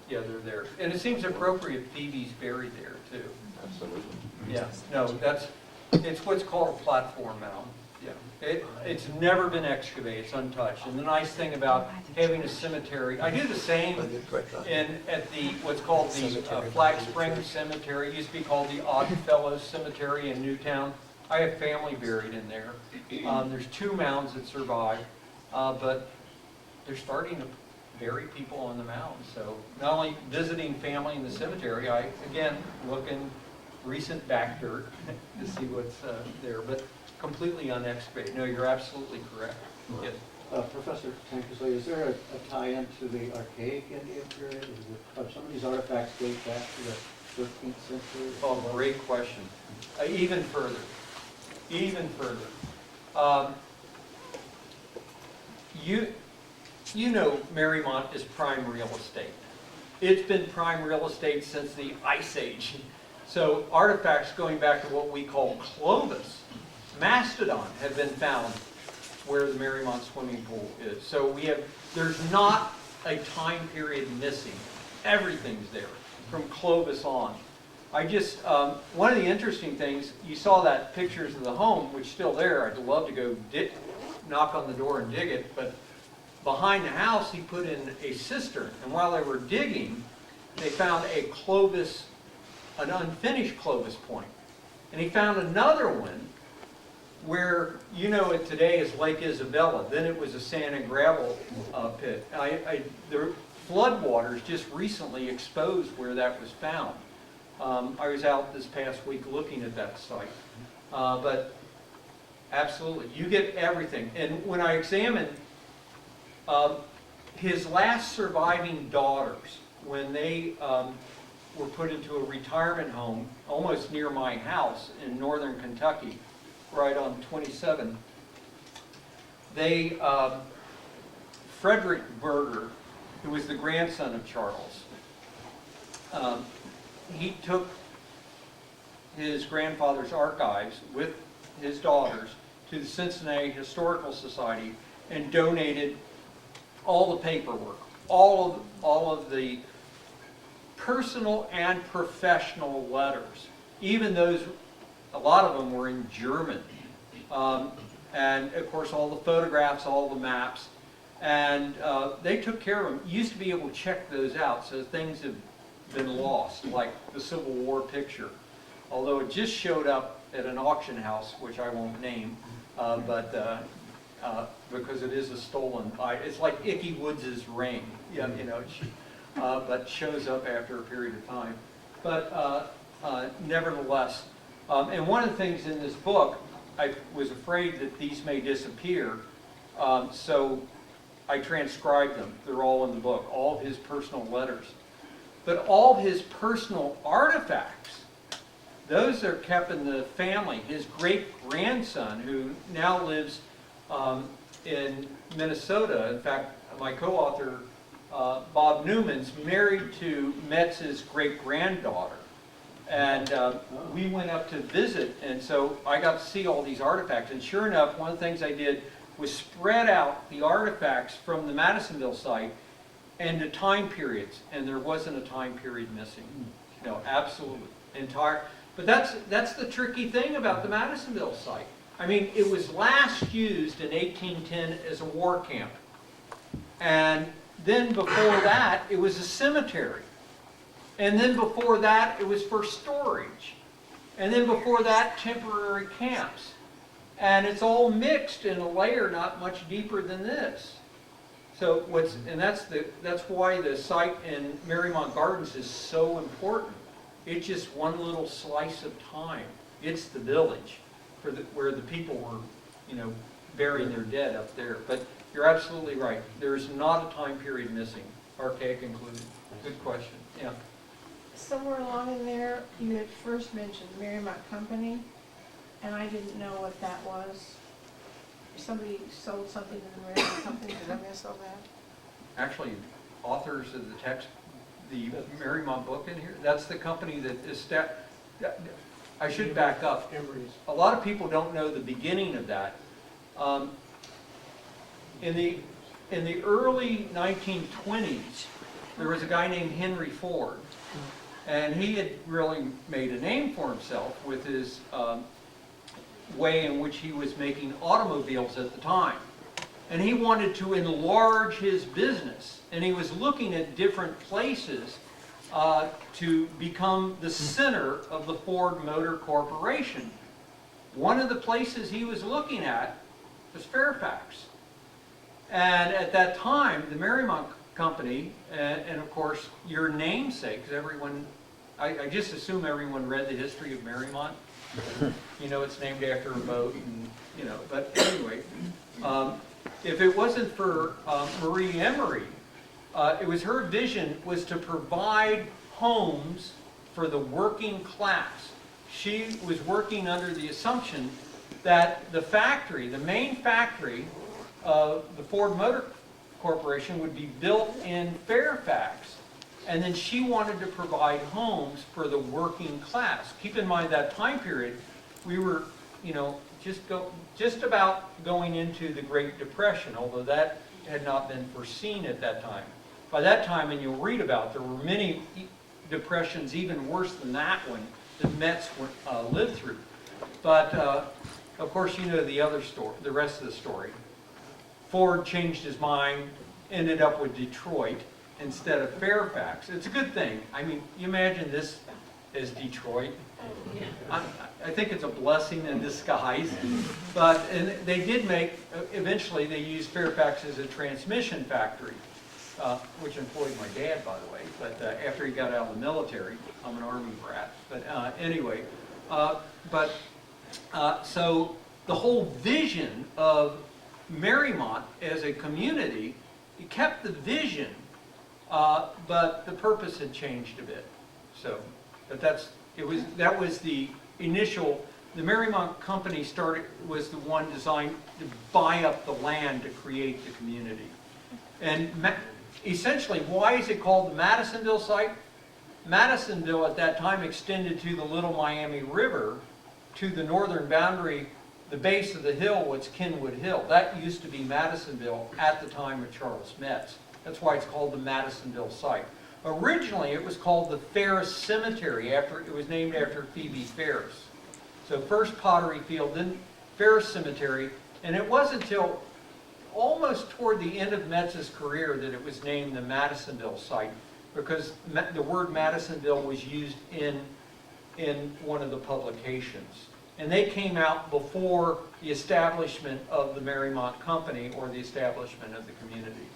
yeah, they're there. And it seems appropriate Phoebe's buried there too. Absolutely. Yeah, no, it's what's called a platform mound. Yeah, it's never been excavated, it's untouched. And the nice thing about having a cemetery, I do the same at what's called the Flag Spring Cemetery. It used to be called the Oddfellows Cemetery in Newtown. I have family buried in there. There's 2 mounds that survive, but they're starting to bury people on the mound. So not only visiting family in the cemetery, I, again, look in recent back dirt to see what's there, but completely unexcavated. No, you're absolutely correct. Yes. Professor Tankersley, is there a tie-in to the archaic Indian period? Are some of these artifacts date back to the 13th century? Oh, great question. Even further. You know Mariemont is prime real estate. It's been prime real estate since the Ice Age. So artifacts going back to what we call Clovis, Mastodon, have been found where the Mariemont swimming pool is. So there's not a time period missing. Everything's there from Clovis on. One of the interesting things, you saw that pictures of the home, which is still there. I'd love to go knock on the door and dig it, but behind the house he put in a cistern, and while they were digging, they found an unfinished Clovis point. And he found another one where, you know it today as Lake Isabella, then it was a sand and gravel pit. The floodwaters just recently exposed where that was found. I was out this past week looking at that site. But absolutely, you get everything. And when I examined his last surviving daughters, when they were put into a retirement home almost near my house in northern Kentucky, right on 27, Frederick Berger, who was the grandson of Charles, he took his grandfather's archives with his daughters to the Cincinnati Historical Society and donated all the paperwork, all of the personal and professional letters, even those, a lot of them were in German, and of course all the photographs, all the maps, and they took care of them. You used to be able to check those out, so things have been lost, like the Civil War picture, although it just showed up at an auction house, which I won't name, because it is a stolen item. It's like Icky Woods' ring, yeah, you know, but shows up after a period of time. But nevertheless, and one of the things in this book, I was afraid that these may disappear, so I transcribed them. They're all in the book, all of his personal letters. But all of his personal artifacts, those are kept in the family. His great-grandson, who now lives in Minnesota, in fact, my co-author, Bob Newman's married to Metz's great-granddaughter. And we went up to visit, and so I got to see all these artifacts. And sure enough, one of the things I did was spread out the artifacts from the Madisonville site into time periods, and there wasn't a time period missing. No, absolutely. But that's the tricky thing about the Madisonville site. I mean, it was last used in 1810 as a war camp. And then before that, it was a cemetery. And then before that, it was for storage. And then before that, temporary camps. And it's all mixed in a layer not much deeper than this. So that's why the site in Mariemont Gardens is so important. It's just one little slice of time. It's the village where the people were, you know, burying their dead up there. But you're absolutely right. There's not a time period missing, archaic included. Good question. Yeah. Somewhere along in there, you had first mentioned Mariemont Company, and I didn't know what that was. Somebody sold something to the Mariemont Company. Did I miss all that? Actually, authors of the text, the Mariemont book in here. That's the company that I should back up. A lot of people don't know the beginning of that. In the early 1920s, there was a guy named Henry Ford, and he had really made a name for himself with his way in which he was making automobiles at the time. And he wanted to enlarge his business, and he was looking at different places to become the center of the Ford Motor Corporation. One of the places he was looking at was Fairfax. And at that time, the Mariemont Company, and of course your namesake, because everyone, I just assume everyone read the history of Mariemont. You know, it's named after a boat, and you know. But anyway, if it wasn't for Marie Emery, it was her vision was to provide homes for the working class. She was working under the assumption that the factory, the main factory of the Ford Motor Corporation, would be built in Fairfax. And then she wanted to provide homes for the working class. Keep in mind that time period, we were, you know, just about going into the Great Depression, although that had not been foreseen at that time. By that time, and you'll read about, there were many depressions even worse than that one that Mets lived through. But of course, you know the other story, the rest of the story. Ford changed his mind, ended up with Detroit instead of Fairfax. It's a good thing. I mean, you imagine this as Detroit. I think it's a blessing in disguise. But and they did make, eventually they used Fairfax as a transmission factory, which employed my dad, by the way, but after he got out of the military. I'm an Army brat. But anyway, so the whole vision of Mariemont as a community, it kept the vision, but the purpose had changed a bit. So, but that was the initial. The Mariemont Company was the one designed to buy up the land to create the community. And essentially, why is it called the Madisonville site? Madisonville at that time extended to the Little Miami River, to the northern boundary. The base of the hill was Kenwood Hill. That used to be Madisonville at the time of Charles Metz. That's why it's called the Madisonville site. Originally, it was called the Ferris Cemetery. It was named after Phoebe Ferris. So first Pottery Field, then Ferris Cemetery, and it wasn't until almost toward the end of Metz's career that it was named the Madisonville site, because the word Madisonville was used in one of the publications. And they came out before the establishment of the Mariemont Company or the establishment of the community.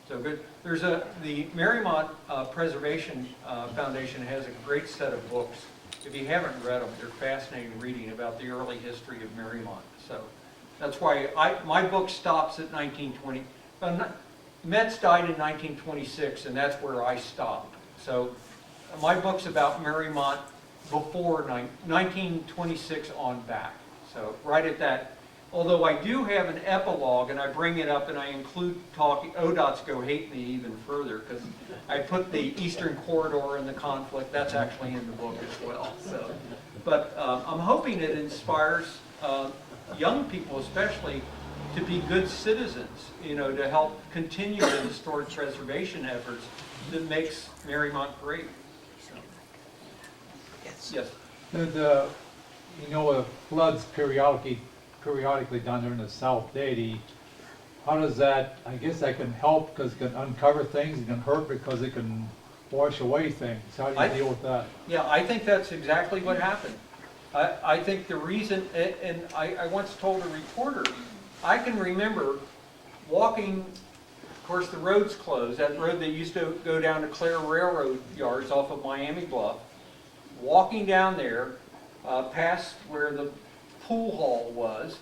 So good. The Mariemont Preservation Foundation has a great set of books. If you haven't read them, they're fascinating reading about the early history of Mariemont. So that's why my book stops at 1920. Metz died in 1926, and that's where I stopped. So my book's about Mariemont before 1926 on back. So right at that, although I do have an epilogue, and I bring it up and I include talking, ODOT's go hate me even further, because I put the Eastern Corridor in the conflict. That's actually in the book as well. So, but I'm hoping it inspires young people especially to be good citizens, you know, to help continue the historic preservation efforts that makes Mariemont great. Yes. You know, the floods periodically down there in the South Day, how does that, I guess that can help because it can uncover things, it can hurt because it can wash away things. How do you deal with that? Yeah, I think that's exactly what happened. I think the reason, and I once told a reporter, I can remember walking, of course the road's closed, that road that used to go down to Clare Railroad Yards off of Miami Bluff, walking down there, past where the pool hall was,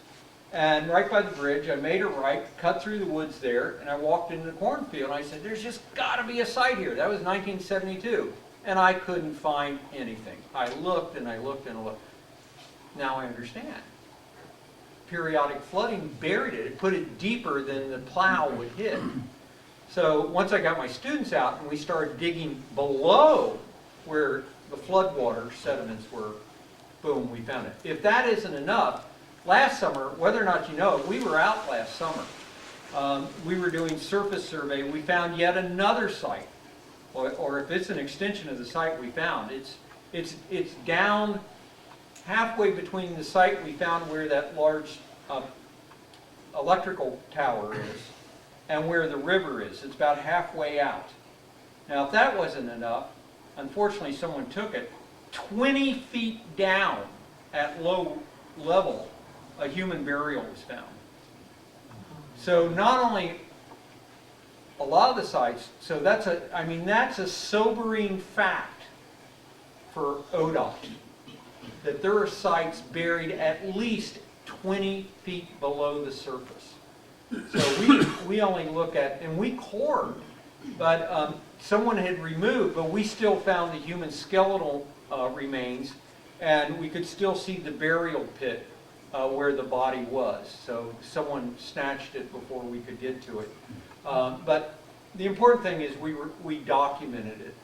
and right by the bridge, I made a right, cut through the woods there, and I walked into the cornfield, and I said, there's just got to be a site here. That was 1972, and I couldn't find anything. I looked and I looked and I looked. Now I understand. Periodic flooding buried it. It put it deeper than the plow would hit. So once I got my students out and we started digging below where the floodwater sediments were, boom, we found it. If that isn't enough, last summer, whether or not you know it, we were out last summer. We were doing surface survey. We found yet another site, or if it's an extension of the site we found, it's down halfway between the site we found where that large electrical tower is and where the river is. It's about halfway out. Now, if that wasn't enough, unfortunately, someone took it. 20 feet down at low level, a human burial was found. So not only a lot of the sites, so that's a sobering fact for ODOT, that there are sites buried at least 20 feet below the surface. So we only look at, and we cored, but someone had removed, but we still found the human skeletal remains, and we could still see the burial pit where the body was. So someone snatched it before we could get to it. But the important thing is we documented it.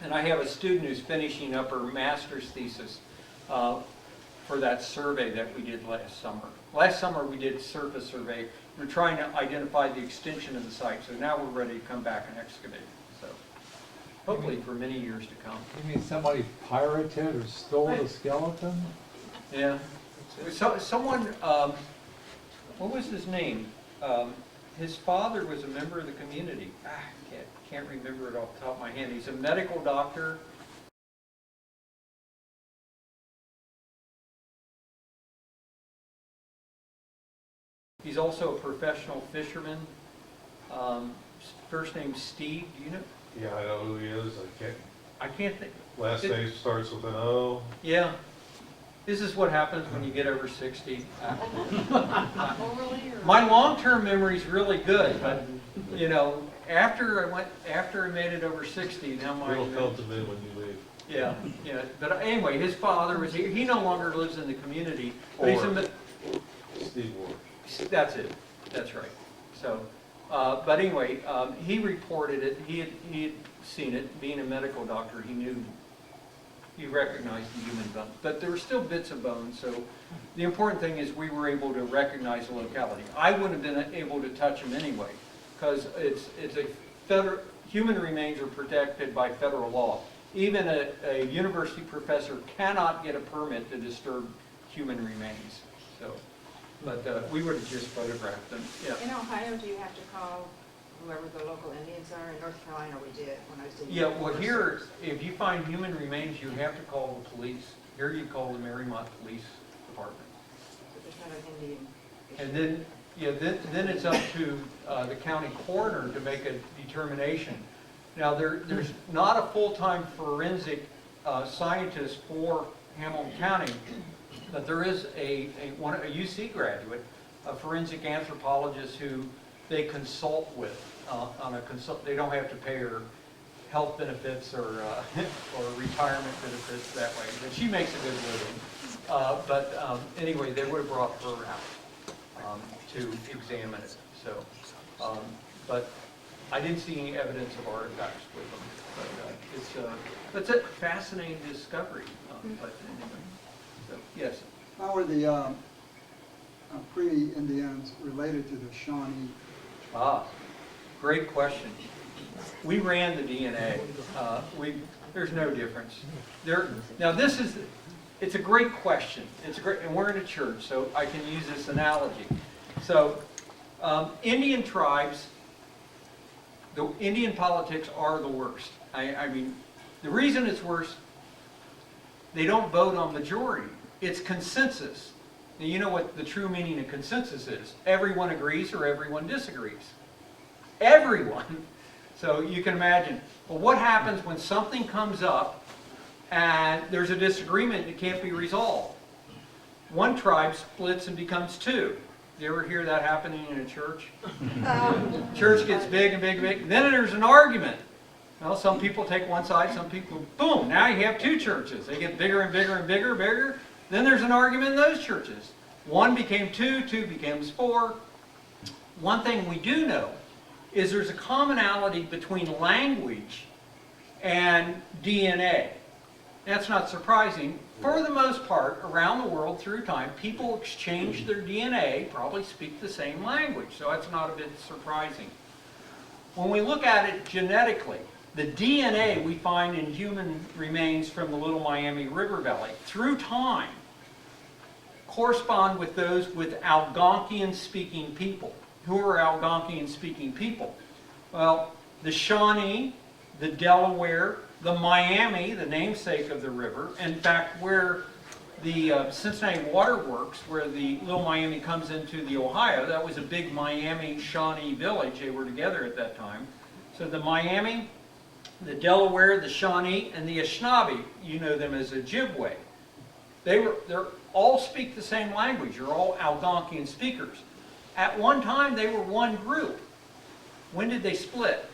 And I have a student who's finishing up her master's thesis for that survey that we did last summer. Last summer we did a surface survey. We're trying to identify the extension of the site. So now we're ready to come back and excavate. So hopefully for many years to come. You mean somebody pirated or stole the skeleton? Yeah. So, someone, what was his name? His father was a member of the community. Can't remember it off the top of my head. He's a medical doctor. He's also a professional fisherman. First name's Steve. Do you know? Yeah, I know who he is. I can't think. Last name starts with an O. Yeah. This is what happens when you get over 60. My long-term memory is really good, but you know, after I made it over 60, now my It'll come to me when you leave. yeah. But anyway, his father was here. He no longer lives in the community, but he's in Steve Ward. That's it. That's right. So, but anyway, he reported it. He had seen it. Being a medical doctor, he recognized the human bone. But there were still bits of bone. So, the important thing is we were able to recognize the locality. I wouldn't have been able to touch them anyway, because it's a federal. Human remains are protected by federal law. Even a university professor cannot get a permit to disturb human remains. So. But we would have just photographed them. Yeah. In Ohio, do you have to call whoever the local Indians are? In North Carolina, we did when I was in. Yeah, well here, if you find human remains, you have to call the police. Here you call the Mariemont Police Department. But there's not an Indian issue. And then, yeah, then it's up to the county coroner to make a determination. Now, there's not a full-time forensic scientist for Hamilton County, but there is a UC graduate, a forensic anthropologist who they consult with they don't have to pay her health benefits or retirement benefits that way. But she makes a good living. Anyway, they would have brought her out to examine it. So, but I didn't see any evidence of artifacts with them. But it's a fascinating discovery. But anyway. So, yes. How are the pre-Indians related to the Shawnee? Great question. We ran the DNA. There's no difference. Now it's a great question. And we're in a church, so I can use this analogy. So, Indian tribes, the Indian politics are the worst. I mean, the reason it's worse, they don't vote on majority. It's consensus. Now, you know what the true meaning of consensus is. Everyone agrees or everyone disagrees. Everyone. So you can imagine, well, what happens when something comes up and there's a disagreement that can't be resolved? One tribe splits and becomes two. You ever hear that happening in a church? Church gets big and big and big. Then there's an argument. Well, some people take one side, some people, boom, now you have two churches. They get bigger and bigger and bigger and bigger. Then there's an argument in those churches. One became two, two becomes four. One thing we do know is there's a commonality between language and DNA. That's not surprising. For the most part, around the world through time, people exchange their DNA, probably speak the same language, so that's not a bit surprising. When we look at it genetically, the DNA we find in human remains from the Little Miami River Valley, through time, correspond with those with Algonquian-speaking people. Who are Algonquian-speaking people? Well, the Shawnee, the Delaware, the Miami, the namesake of the river. In fact, where the Cincinnati Water Works, where the Little Miami comes into the Ohio, that was a big Miami Shawnee village. They were together at that time. So the Miami, the Delaware, the Shawnee, and the Anishinaabe, you know them as Ojibwe. They're all speak the same language. They're all Algonquian speakers. At one time, they were one group. When did they split?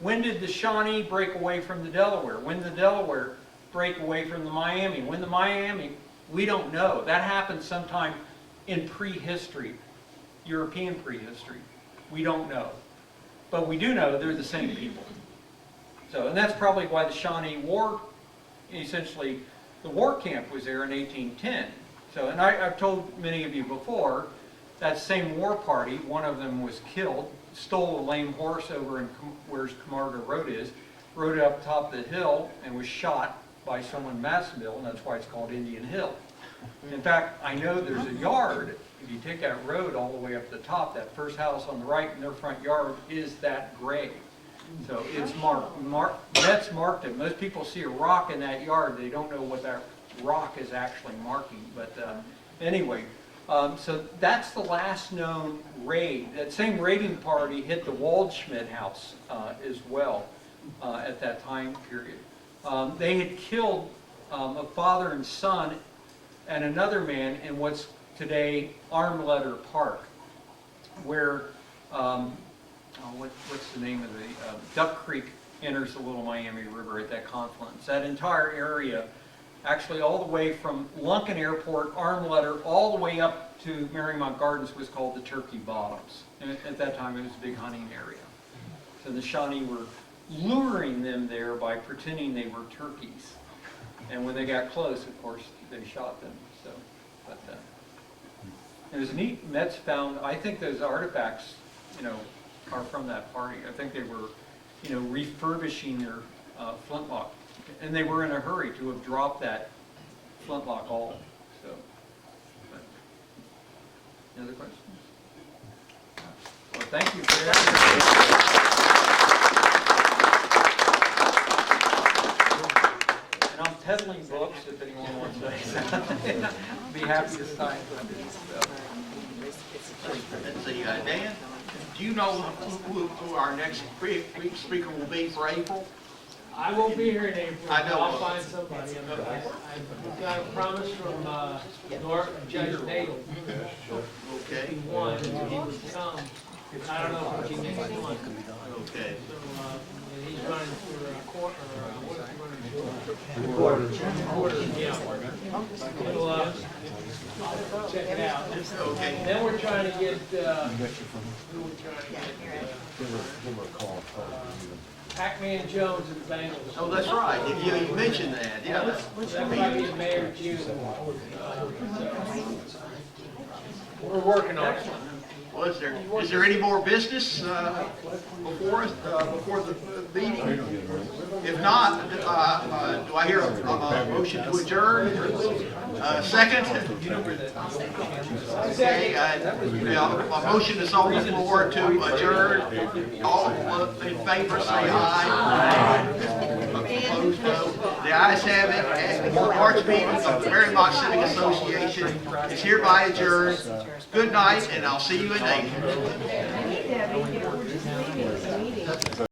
When did the Shawnee break away from the Delaware? When did the Delaware break away from the Miami? When the Miami, we don't know. That happened sometime in prehistory, European prehistory. We don't know. But we do know they're the same people. So, and that's probably why the Shawnee War, essentially, the war camp was there in 1810. So, and I've told many of you before, that same war party, one of them was killed, stole a lame horse over in where Camargo Road is, rode it up top of the hill and was shot by someone in Madisonville, and that's why it's called Indian Hill. In fact, I know there's a yard, if you take that road all the way up the top, that first house on the right in their front yard is that grave. So it's marked. That's marked it. Most people see a rock in that yard, they don't know what that rock is actually marking. But anyway, so that's the last known raid. That same raiding party hit the Waldschmidt house as well at that time period. They had killed a father and son and another man in what's today Armletter Park, where what's the name of the Duck Creek enters the Little Miami River at that confluence. That entire area, actually all the way from Lunken Airport, Armletter, all the way up to Mariemont Gardens was called the Turkey Bottoms. And at that time it was a big hunting area. So the Shawnee were luring them there by pretending they were turkeys. And when they got close, of course, they shot them. So, but it was neat. Mets found, I think those artifacts, are from that party. I think they were, refurbishing their flintlock. And they were in a hurry to have dropped that flintlock all. So, but, any other questions? Well, thank you for that. And I'm peddling books if anyone wants to. Be happy to sign them. Let's see, Dan, do you know who our next speaker will be for April? I won't be here in April. I know. I'll find somebody. I've got a promise from Judge Nadel. Okay. He won, he would come. I don't know if he next one. Okay. So, he's running for court, or what's he running for? Quarter, yeah. We'll check it out. Okay. Then we're trying to get, who we're trying to get, Pac-Man Jones of the Bengals. Oh, that's right. You mentioned that. Yeah. That might be the mayor of June. We're working on it. Well, is there any more business before the meeting? If not, do I hear a motion to adjourn? Second? Okay, a motion is on the floor to adjourn. All in favor, say aye. Opposed, no. The ayes have it, and the March meeting of the Mariemont Civic Association is hereby adjourned. Good night, and I'll see you in April.